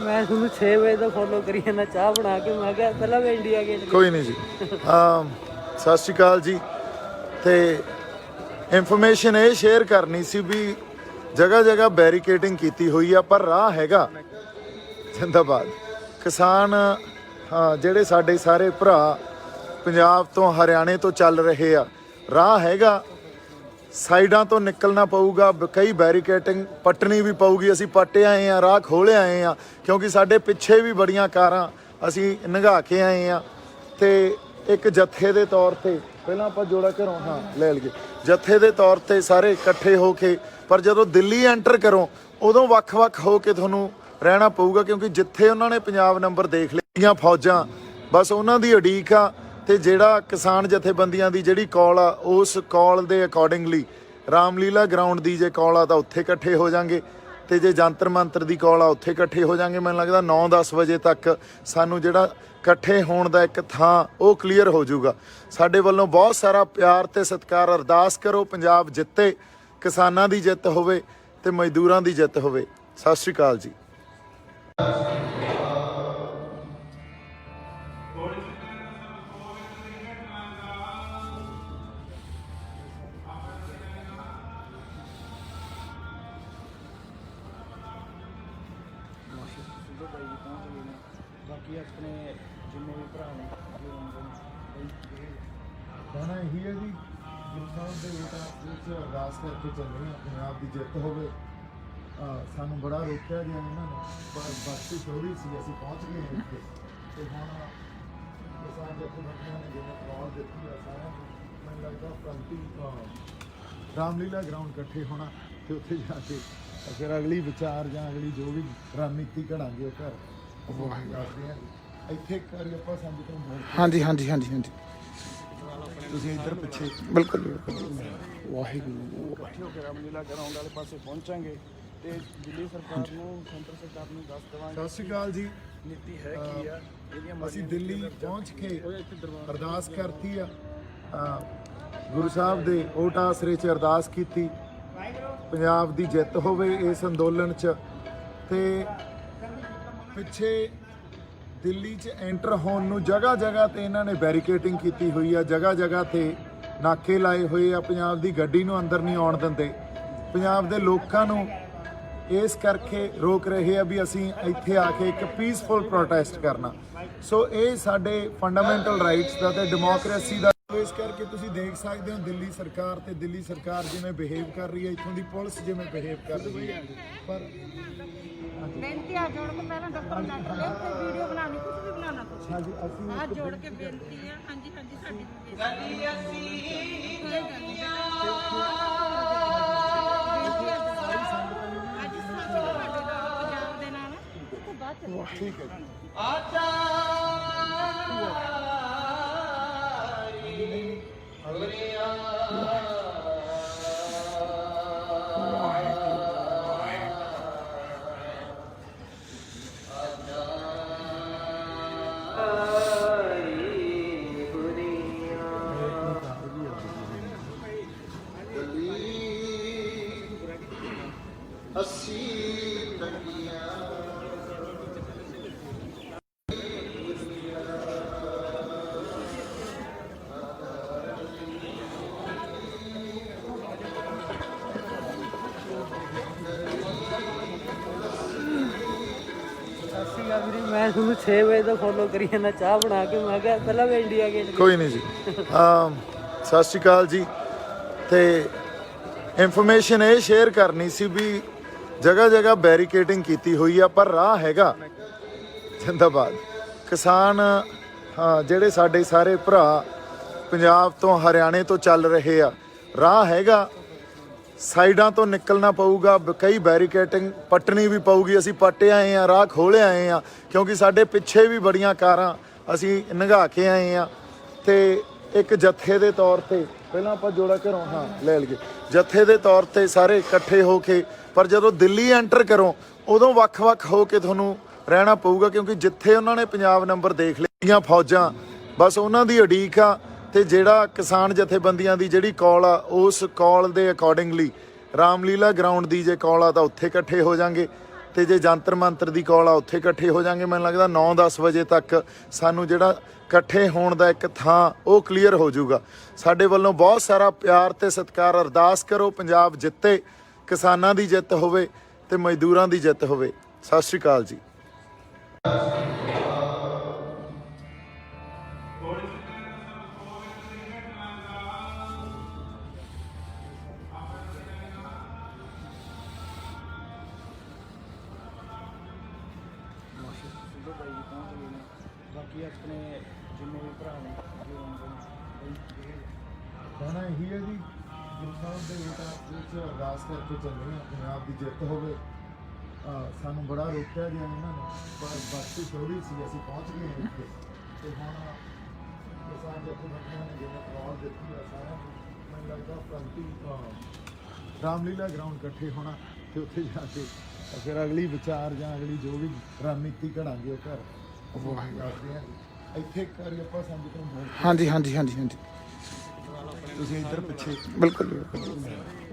ਮੈਂ ਤੁਹਾਨੂੰ 6 ਵਜੇ ਦਾ ਫੋਲੋ ਕਰੀ ਜਾਂਦਾ ਚਾਹ ਬਣਾ ਕੇ। ਮੈਂ ਕਿਹਾ ਪਹਿਲਾਂ ਮੈਂ ਇੰਡੀਆ ਗੇਟ ਕੋਈ ਨਹੀਂ ਜੀ। ਸਤਿ ਸ਼੍ਰੀ ਅਕਾਲ ਜੀ। ਤੇ ਇਨਫੋਰਮੇਸ਼ਨ ਇਹ ਸ਼ੇਅਰ ਕਰਨੀ ਸੀ ਵੀ ਜਗ੍ਹਾ ਜਗ੍ਹਾ ਬੈਰੀਕੇਡਿੰਗ ਕੀਤੀ ਹੋਈ ਆ, ਪਰ ਰਾਹ ਹੈਗਾ। ਜ਼ਿੰਦਾਬਾਦ ਕਿਸਾਨ ਜਿਹੜੇ ਸਾਡੇ ਸਾਰੇ ਭਰਾ ਪੰਜਾਬ ਤੋਂ ਹਰਿਆਣੇ ਤੋਂ ਚੱਲ ਰਹੇ ਆ, ਰਾਹ ਹੈਗਾ। ਸਾਈਡਾਂ ਤੋਂ ਨਿਕਲਣਾ ਪਊਗਾ, ਕਈ ਬੈਰੀਕੇਡਿੰਗ ਪੱਟਣੀ ਵੀ ਪਊਗੀ। ਅਸੀਂ ਪੱਟੇ ਆਏ ਆ, ਰਾਹ ਖੋਲ੍ਹੇ ਆਏ ਆ, ਕਿਉਂਕਿ ਸਾਡੇ ਪਿੱਛੇ ਵੀ ਬੜੀਆਂ ਕਾਰਾਂ ਅਸੀਂ ਲੰਘਾ ਕੇ ਆਏ ਆ। ਤੇ ਇੱਕ ਜੱਥੇ ਦੇ ਤੌਰ ਤੇ ਪਹਿਲਾਂ ਆਪਾਂ ਜੋੜਾ ਘਰੋਂ ਲੈ ਲਈਏ, ਜੱਥੇ ਦੇ ਤੌਰ ਤੇ ਸਾਰੇ ਇਕੱਠੇ ਹੋ ਕੇ, ਪਰ ਜਦੋਂ ਦਿੱਲੀ ਐਂਟਰ ਕਰੋ ਉਦੋਂ ਵੱਖ-ਵੱਖ ਹੋ ਕੇ ਤੁਹਾਨੂੰ ਰਹਿਣਾ ਪਊਗਾ, ਕਿਉਂਕਿ ਜਿੱਥੇ ਉਹਨਾਂ ਨੇ ਪੰਜਾਬ ਨੰਬਰ ਦੇਖ ਲਈਆਂ ਫੌਜਾਂ, ਬਸ ਉਹਨਾਂ ਦੀ ਉਡੀਕ ਆ। ਤੇ ਜਿਹੜਾ ਕਿਸਾਨ ਜਥੇਬੰਦੀਆਂ ਦੀ ਜਿਹੜੀ ਕਾਲ ਆ, ਉਸ ਕਾਲ ਦੇ ਅਕੋਰਡਿੰਗਲੀ ਰਾਮਲੀਲਾ ਗਰਾਊਂਡ ਦੀ ਜੇ ਕਾਲ ਆ ਤਾਂ ਉੱਥੇ ਇਕੱਠੇ ਹੋ ਜਾਾਂਗੇ, ਤੇ ਜੇ ਜੰਤਰ ਮੰਤਰ ਦੀ ਕਾਲ ਆ ਉੱਥੇ ਇਕੱਠੇ ਹੋ ਜਾਾਂਗੇ। ਮੈਨੂੰ ਲੱਗਦਾ 9-10 ਵਜੇ ਤੱਕ ਸਾਨੂੰ ਜਿਹੜਾ ਇਕੱਠੇ ਹੋਣ ਦਾ ਇੱਕ ਥਾਂ ਉਹ ਕਲੀਅਰ ਹੋ ਜਾਊਗਾ। ਸਾਡੇ ਵੱਲੋਂ ਬਹੁਤ ਸਾਰਾ ਪਿਆਰ ਤੇ ਸਤਿਕਾਰ। ਅਰਦਾਸ ਕਰੋ ਪੰਜਾਬ ਜਿੱਤੇ, ਕਿਸਾਨਾਂ ਦੀ ਜਿੱਤ ਹੋਵੇ ਤੇ ਮਜ਼ਦੂਰਾਂ ਦੀ ਜਿੱਤ ਹੋਵੇ। ਸਤਿ ਸ਼੍ਰੀ ਅਕਾਲ ਜੀ। ਬਾਕੀ ਆਪਣੇ ਜਿੰਨੇ ਵੀ ਭਰਾ ਨੇ ਕਹਿਣਾ ਇਹੀ ਹੈ ਜੀ, ਗੁਰੂ ਸਾਹਿਬ ਦੇ ਵਿੱਚ ਅਰਦਾਸ ਕਰਕੇ ਚੱਲੇ ਹਾਂ ਪੰਜਾਬ ਦੀ ਜਿੱਤ ਹੋਵੇ। ਸਾਨੂੰ ਬੜਾ ਰੋਕਿਆ ਗਿਆ ਇਹਨਾਂ ਨੇ, ਪਰ ਬਖਸ਼ਿਸ਼ ਥੋੜ੍ਹੀ ਸੀ, ਅਸੀਂ ਪਹੁੰਚ ਗਏ ਹਾਂ ਇੱਥੇ। ਤੇ ਹੁਣ ਕਿਸਾਨ ਜਥੇਬੰਦੀਆਂ ਨੇ ਜਿਵੇਂ ਕਾਲ ਦਿੱਤੀ ਆ ਸਾਰਿਆਂ ਨੂੰ, ਮੈਨੂੰ ਲੱਗਦਾ ਪ੍ਰੰਤੀ ਰਾਮਲੀਲਾ ਗਰਾਊਂਡ ਇਕੱਠੇ ਹੋਣਾ ਤੇ ਉੱਥੇ ਜਾ ਕੇ ਫਿਰ ਅਗਲੀ ਵਿਚਾਰ ਜਾਂ ਅਗਲੀ ਜੋ ਵੀ ਰਣਨੀਤੀ ਘੜਾਂਗੇ ਉਹ ਘਰ ਦੱਸਦੇ ਆ। ਇੱਥੇ ਇੱਕ ਵਾਰੀ ਆਪਾਂ ਸੰਗਤ ਨੂੰ ਬੋਲ ਹਾਂਜੀ ਹਾਂਜੀ ਹਾਂਜੀ ਹਾਂਜੀ ਤੁਸੀਂ ਇੱਧਰ ਪਿੱਛੇ ਬਿਲਕੁਲ ਵਾਹਿਗੁਰੂ। ਇਕੱਠੇ ਹੋ ਕੇ ਰਾਮਲੀਲਾ ਗਰਾਊਂਡ ਵਾਲੇ ਪਾਸੇ ਪਹੁੰਚਾਂਗੇ ਤੇ ਦਿੱਲੀ ਸਰਕਾਰ ਨੂੰ, ਸੈਂਟਰ ਸਰਕਾਰ ਨੂੰ ਦੱਸ ਦੇਵਾਂਗੇ ਸਤਿ ਸ਼੍ਰੀ ਅਕਾਲ ਜੀ। ਨੀਤੀ ਹੈ ਕੀ ਆ ਇਹਦੀਆਂ। ਅਸੀਂ ਦਿੱਲੀ ਪਹੁੰਚ ਕੇ ਅਰਦਾਸ ਕਰਤੀ ਆ, ਗੁਰੂ ਸਾਹਿਬ ਦੇ ਓਟ ਆਸਰੇ 'ਚ ਅਰਦਾਸ ਕੀਤੀ, ਪੰਜਾਬ ਦੀ ਜਿੱਤ ਹੋਵੇ ਇਸ ਅੰਦੋਲਨ 'ਚ। ਤੇ ਪਿੱਛੇ ਦਿੱਲੀ 'ਚ ਐਂਟਰ ਹੋਣ ਨੂੰ ਜਗ੍ਹਾ ਜਗ੍ਹਾ ਤੇ ਇਹਨਾਂ ਨੇ ਬੈਰੀਕੇਡਿੰਗ ਕੀਤੀ ਹੋਈ ਆ, ਜਗ੍ਹਾ ਜਗ੍ਹਾ ਤੇ ਨਾਕੇ ਲਾਏ ਹੋਏ ਆ, ਪੰਜਾਬ ਦੀ ਗੱਡੀ ਨੂੰ ਅੰਦਰ ਨਹੀਂ ਆਉਣ ਦਿੰਦੇ। ਪੰਜਾਬ ਦੇ ਲੋਕਾਂ ਨੂੰ ਇਸ ਕਰਕੇ ਰੋਕ ਰਹੇ ਆ ਵੀ ਅਸੀਂ ਇੱਥੇ ਆ ਕੇ ਇੱਕ ਪੀਸਫੁਲ ਪ੍ਰੋਟੈਸਟ ਕਰਨਾ। ਸੋ ਇਹ ਸਾਡੇ ਫੰਡਾਮੈਂਟਲ ਰਾਈਟਸ ਦਾ ਤੇ ਡੈਮੋਕ੍ਰੇਸੀ ਦਾ, ਇਸ ਕਰਕੇ ਤੁਸੀਂ ਦੇਖ ਸਕਦੇ ਹੋ ਦਿੱਲੀ ਸਰਕਾਰ ਤੇ ਦਿੱਲੀ ਸਰਕਾਰ ਜਿਵੇਂ ਬਿਹੇਵ ਕਰ ਰਹੀ ਹੈ, ਇੱਥੋਂ ਦੀ ਪੁਲਿਸ ਜਿਵੇਂ ਬਿਹੇਵ ਕਰ ਰਹੀ ਹੈ। ਪਰ ਬੇਨਤੀ ਆ ਜੋੜ ਕੇ ਪਹਿਲਾਂ ਡਾਕਟਰ ਨੂੰ ਡਾਕਟਰ ਲੈ ਕੇ ਵੀਡੀਓ ਬਣਾਉਣੀ ਕੁਝ ਵੀ ਬਣਾਉਣਾ ਤੁਸੀਂ ਹਾਂਜੀ ਅਸੀਂ ਆ ਜੋੜ ਕੇ ਬੇਨਤੀ ਆ। ਹਾਂਜੀ ਹਾਂਜੀ ਸਾਡੀ ਬੇਨਤੀ ਅਸੀਂ ਕੋਈ ਗੱਲ ਨਹੀਂ ਅੱਜ ਸਾਡੇ ਨਾਲ ਪੰਜਾਬ ਦੇ ਨਾਲ ਤੋਂ ਬਾਅਦ ਠੀਕ ਹੈ ਜੀ। ਸਤਿ ਸ਼੍ਰੀ ਅਕਾਲ ਵੀਰੇ ਮੈਂ ਤੁਹਾਨੂੰ 6 ਵਜੇ ਤੋਂ ਫੋਲੋ ਕਰੀ ਜਾਂਦਾ ਚਾਹ ਬਣਾ ਕੇ ਮੈਂ ਕਿਹਾ ਪਹਿਲਾਂ ਮੈਂ ਇੰਡੀਆ ਗੇਟ ਕੋਈ ਨਹੀਂ ਜੀ। ਸਤਿ ਸ਼੍ਰੀ ਅਕਾਲ ਜੀ। ਤੇ ਇਨਫੋਰਮੇਸ਼ਨ ਇਹ ਸ਼ੇਅਰ ਕਰਨੀ ਸੀ ਵੀ ਜਗ੍ਹਾ ਜਗ੍ਹਾ ਬੈਰੀਕੇਡਿੰਗ ਕੀਤੀ ਹੋਈ ਆ, ਪਰ ਰਾਹ ਹੈਗਾ। ਜਿੰਦਾਬਾਦ ਕਿਸਾਨ। ਜਿਹੜੇ ਸਾਡੇ ਸਾਰੇ ਭਰਾ ਪੰਜਾਬ ਤੋਂ ਹਰਿਆਣੇ ਤੋਂ ਚੱਲ ਰਹੇ ਆ, ਰਾਹ ਹੈਗਾ। ਸਾਈਡਾਂ ਤੋਂ ਨਿਕਲਣਾ ਪਊਗਾ, ਕਈ ਬੈਰੀਕੇਡਿੰਗ ਪੱਟਣੀ ਵੀ ਪਊਗੀ। ਅਸੀਂ ਪੱਟੇ ਆਏ ਆ, ਰਾਹ ਖੋਲ੍ਹੇ ਆਏ ਆ, ਕਿਉਂਕਿ ਸਾਡੇ ਪਿੱਛੇ ਵੀ ਬੜੀਆਂ ਕਾਰਾਂ ਅਸੀਂ ਲੰਘਾ ਕੇ ਆਏ ਆ। ਤੇ ਇੱਕ ਜੱਥੇ ਦੇ ਤੌਰ ਤੇ ਪਹਿਲਾਂ ਆਪਾਂ ਜੋੜਾ ਘਰੋਂ ਲੈ ਲਈਏ, ਜੱਥੇ ਦੇ ਤੌਰ ਤੇ ਸਾਰੇ ਇਕੱਠੇ ਹੋ ਕੇ। ਪਰ ਜਦੋਂ ਦਿੱਲੀ ਐਂਟਰ ਕਰੋ ਉਦੋਂ ਵੱਖ-ਵੱਖ ਹੋ ਕੇ ਤੁਹਾਨੂੰ ਰਹਿਣਾ ਪਊਗਾ, ਕਿਉਂਕਿ ਜਿੱਥੇ ਉਹਨਾਂ ਨੇ ਪੰਜਾਬ ਨੰਬਰ ਦੇਖ ਲਈਆਂ ਫੌਜਾਂ, ਬਸ ਉਹਨਾਂ ਦੀ ਉਡੀਕ ਆ। ਤੇ ਜਿਹੜਾ ਕਿਸਾਨ ਜਥੇਬੰਦੀਆਂ ਦੀ ਜਿਹੜੀ ਕਾਲ ਆ, ਉਸ ਕਾਲ ਦੇ ਅਕੋਰਡਿੰਗਲੀ ਰਾਮਲੀਲਾ ਗਰਾਊਂਡ ਦੀ ਜੇ ਕਾਲ ਆ ਤਾਂ ਉੱਥੇ ਇਕੱਠੇ ਹੋ ਜਾਾਂਗੇ, ਤੇ ਜੇ ਜੰਤਰ ਮੰਤਰ ਦੀ ਕਾਲ ਆ ਉੱਥੇ ਇਕੱਠੇ ਹੋ ਜਾਾਂਗੇ। ਮੈਨੂੰ ਲੱਗਦਾ 9-10 ਵਜੇ ਤੱਕ ਸਾਨੂੰ ਜਿਹੜਾ ਇਕੱਠੇ ਹੋਣ ਦਾ ਇੱਕ ਥਾਂ ਉਹ ਕਲੀਅਰ ਹੋ ਜਾਊਗਾ। ਸਾਡੇ ਵੱਲੋਂ ਬਹੁਤ ਸਾਰਾ ਪਿਆਰ ਤੇ ਸਤਿਕਾਰ। ਅਰਦਾਸ ਕਰੋ ਪੰਜਾਬ ਜਿੱਤੇ, ਕਿਸਾਨਾਂ ਦੀ ਜਿੱਤ ਹੋਵੇ ਤੇ ਮਜ਼ਦੂਰਾਂ ਦੀ ਜਿੱਤ ਹੋਵੇ। ਸਤਿ ਸ਼੍ਰੀ ਅਕਾਲ ਜੀ। ਸਿੱਧੂ ਭਾਈ ਜੀ ਪਹੁੰਚ ਗਏ ਨੇ। ਬਾਕੀ ਆਪਣੇ ਜਿੰਨੇ ਵੀ ਭਰਾ ਨੇ ਜੋ ਆਉਂਦੇ ਨੇ ਕਹਿਣਾ ਇਹੀ ਹੈ ਜੀ, ਗੁਰੂ ਸਾਹਿਬ ਦੇ ਵਿੱਚ ਅਰਦਾਸ ਕਰਕੇ ਚੱਲੇ ਹਾਂ ਪੰਜਾਬ ਦੀ ਜਿੱਤ ਹੋਵੇ। ਸਾਨੂੰ ਬੜਾ ਰੋਕਿਆ ਗਿਆ ਇਹਨਾਂ ਨੇ, ਪਰ ਬਾਕੀ ਥੋੜੀ ਸੀ, ਅਸੀਂ ਪਹੁੰਚ ਗਏ ਹਾਂ ਇੱਥੇ। ਤੇ ਹੁਣ ਕਿਸਾਨ ਜਥੇਬੰਦੀਆਂ ਨੇ ਜਿਵੇਂ ਕਾਲ ਦਿੱਤੀ ਆ ਸਾਰਿਆਂ ਨੂੰ, ਮੈਨੂੰ ਲੱਗਦਾ ਪ੍ਰੰਤੀ ਰਾਮਲੀਲਾ ਗਰਾਊਂਡ ਇਕੱਠੇ ਹੋਣਾ ਤੇ ਉੱਥੇ ਜਾ ਕੇ ਫਿਰ ਅਗਲੀ ਵਿਚਾਰ ਜਾਂ ਅਗਲੀ ਜੋ ਵੀ ਰਣਨੀਤੀ ਘੜਾਂਗੇ ਉਹ ਘਰ ਦੱਸਦੇ ਹਾਂ। ਇੱਥੇ ਇੱਕ ਵਾਰੀ ਆਪਾਂ ਸੰਗਤ ਨੂੰ ਹਾਂਜੀ ਹਾਂਜੀ ਹਾਂਜੀ ਹਾਂਜੀ ਤੁਸੀਂ ਇੱਧਰ ਪਿੱਛੇ ਬਿਲਕੁਲ ਬਿਲਕੁਲ।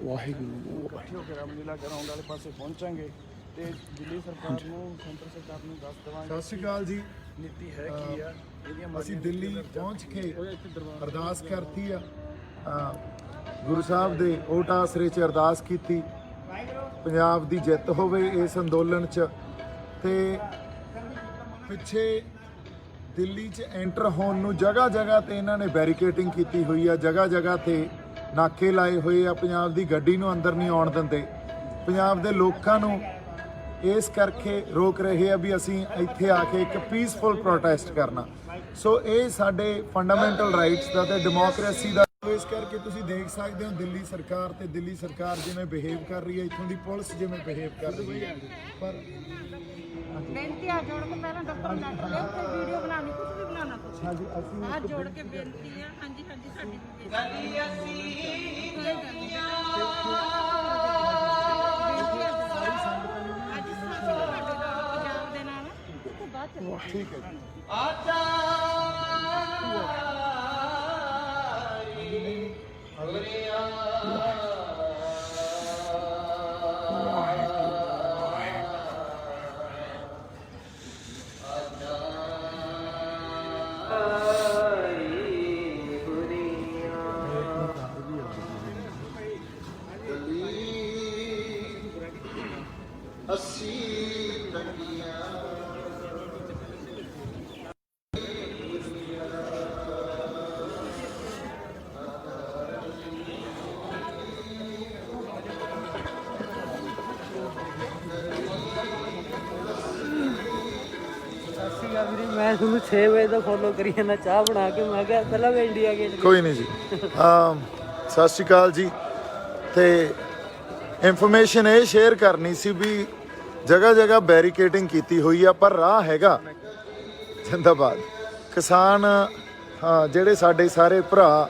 ਵਾਹਿਗੁਰੂ। ਇਕੱਠੇ ਹੋ ਕੇ ਰਾਮਲੀਲਾ ਗਰਾਊਂਡ ਵਾਲੇ ਪਾਸੇ ਪਹੁੰਚਾਂਗੇ ਤੇ ਦਿੱਲੀ ਸਰਕਾਰ ਨੂੰ, ਸੈਂਟਰ ਸਰਕਾਰ ਨੂੰ ਦੱਸ ਦੇਵਾਂਗੇ ਸਤਿ ਸ਼੍ਰੀ ਅਕਾਲ ਜੀ। ਨੀਤੀ ਹੈ ਕੀ ਆ ਇਹਦੀਆਂ। ਅਸੀਂ ਦਿੱਲੀ ਪਹੁੰਚ ਕੇ ਅਰਦਾਸ ਕਰਤੀ ਆ, ਗੁਰੂ ਸਾਹਿਬ ਦੇ ਓਟ ਆਸਰੇ 'ਚ ਅਰਦਾਸ ਕੀਤੀ ਪੰਜਾਬ ਦੀ ਜਿੱਤ ਹੋਵੇ ਇਸ ਅੰਦੋਲਨ 'ਚ। ਤੇ ਪਿੱਛੇ ਦਿੱਲੀ 'ਚ ਐਂਟਰ ਹੋਣ ਨੂੰ ਜਗ੍ਹਾ ਜਗ੍ਹਾ ਤੇ ਇਹਨਾਂ ਨੇ ਬੈਰੀਕੇਡਿੰਗ ਕੀਤੀ ਹੋਈ ਆ, ਜਗ੍ਹਾ ਜਗ੍ਹਾ ਤੇ ਨਾਕੇ ਲਾਏ ਹੋਏ ਆ। ਪੰਜਾਬ ਦੀ ਗੱਡੀ ਨੂੰ ਅੰਦਰ ਨਹੀਂ ਆਉਣ ਦਿੰਦੇ। ਪੰਜਾਬ ਦੇ ਲੋਕਾਂ ਨੂੰ ਇਸ ਕਰਕੇ ਰੋਕ ਰਹੇ ਆ ਵੀ ਅਸੀਂ ਇੱਥੇ ਆ ਕੇ ਇੱਕ ਪੀਸਫੁਲ ਪ੍ਰੋਟੈਸਟ ਕਰਨਾ। ਸੋ ਇਹ ਸਾਡੇ ਫੰਡਾਮੈਂਟਲ ਰਾਈਟਸ ਦਾ ਤੇ ਡੈਮੋਕ੍ਰੇਸੀ ਦਾ। ਇਸ ਕਰਕੇ ਤੁਸੀਂ ਦੇਖ ਸਕਦੇ ਹੋ ਦਿੱਲੀ ਸਰਕਾਰ ਤੇ ਦਿੱਲੀ ਸਰਕਾਰ ਜਿਵੇਂ ਬਿਹੇਵ ਕਰ ਰਹੀ ਹੈ, ਇੱਥੋਂ ਦੀ ਪੁਲਿਸ ਜਿਵੇਂ ਬਿਹੇਵ ਕਰ ਰਹੀ ਹੈ। ਪਰ ਬੇਨਤੀ ਆ ਜੋੜ ਕੇ ਪਹਿਲਾਂ ਡਾਕਟਰ ਲੈਟਰ ਲਿਓ, ਫਿਰ ਵੀਡੀਓ ਬਣਾਉਣੀ, ਕੁਝ ਵੀ ਬਣਾਉਣਾ ਤੁਸੀਂ। ਹਾਂਜੀ ਅਸੀਂ ਆ ਜੋੜ ਕੇ ਬੇਨਤੀ ਆ। ਹਾਂਜੀ ਹਾਂਜੀ ਸਾਡੀ ਬੇਨਤੀ ਆ। ਅੱਜ ਸਾਡੇ ਪੰਜਾਬ ਦੇ ਨਾਲ ਉਸ ਤੋਂ ਬਾਅਦ ਚੱਲਾਂਗੇ। ਠੀਕ ਹੈ ਜੀ। ਵੀਰੇ ਮੈਂ ਤੁਹਾਨੂੰ 6 ਵਜੇ ਤੋਂ ਫੋਲੋ ਕਰੀ ਜਾਂਦਾ ਚਾਹ ਬਣਾ ਕੇ ਮੈਂ ਕਿਹਾ ਪਹਿਲਾਂ ਮੈਂ ਇੰਡੀਆ ਗੇਟ। ਕੋਈ ਨਹੀਂ ਜੀ। ਸਤਿ ਸ਼੍ਰੀ ਅਕਾਲ ਜੀ। ਤੇ ਇਨਫੋਰਮੇਸ਼ਨ ਇਹ ਸ਼ੇਅਰ ਕਰਨੀ ਸੀ ਵੀ ਜਗ੍ਹਾ ਜਗ੍ਹਾ ਬੈਰੀਕੇਡਿੰਗ ਕੀਤੀ ਹੋਈ ਆ, ਪਰ ਰਾਹ ਹੈਗਾ। ਜਿੰਦਾਬਾਦ ਕਿਸਾਨ। ਜਿਹੜੇ ਸਾਡੇ ਸਾਰੇ ਭਰਾ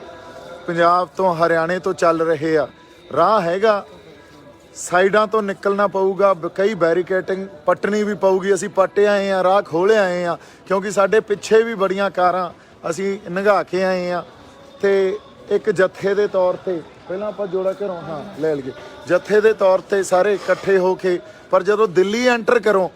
ਪੰਜਾਬ ਤੋਂ ਹਰਿਆਣੇ ਤੋਂ ਚੱਲ ਰਹੇ ਆ, ਰਾਹ ਹੈਗਾ। ਸਾਈਡਾਂ ਤੋਂ ਨਿਕਲਣਾ ਪਊਗਾ, ਕਈ ਬੈਰੀਕੇਡਿੰਗ ਪੱਟਣੀ ਵੀ ਪਊਗੀ। ਅਸੀਂ ਪੱਟੇ ਆਏ ਆ, ਰਾਹ ਖੋਲ੍ਹੇ ਆਏ ਆ, ਕਿਉਂਕਿ ਸਾਡੇ ਪਿੱਛੇ ਵੀ ਬੜੀਆਂ ਕਾਰਾਂ ਅਸੀਂ ਲੰਘਾ ਕੇ ਆਏ ਆ। ਤੇ ਇੱਕ ਜੱਥੇ ਦੇ ਤੌਰ ਤੇ ਪਹਿਲਾਂ ਆਪਾਂ ਜੋੜਾ ਘਰੋਂ ਹਾਂ ਲੈ ਲਈਏ, ਜੱਥੇ ਦੇ ਤੌਰ ਤੇ ਸਾਰੇ ਇਕੱਠੇ ਹੋ ਕੇ, ਪਰ ਜਦੋਂ ਦਿੱਲੀ ਐਂਟਰ ਕਰੋ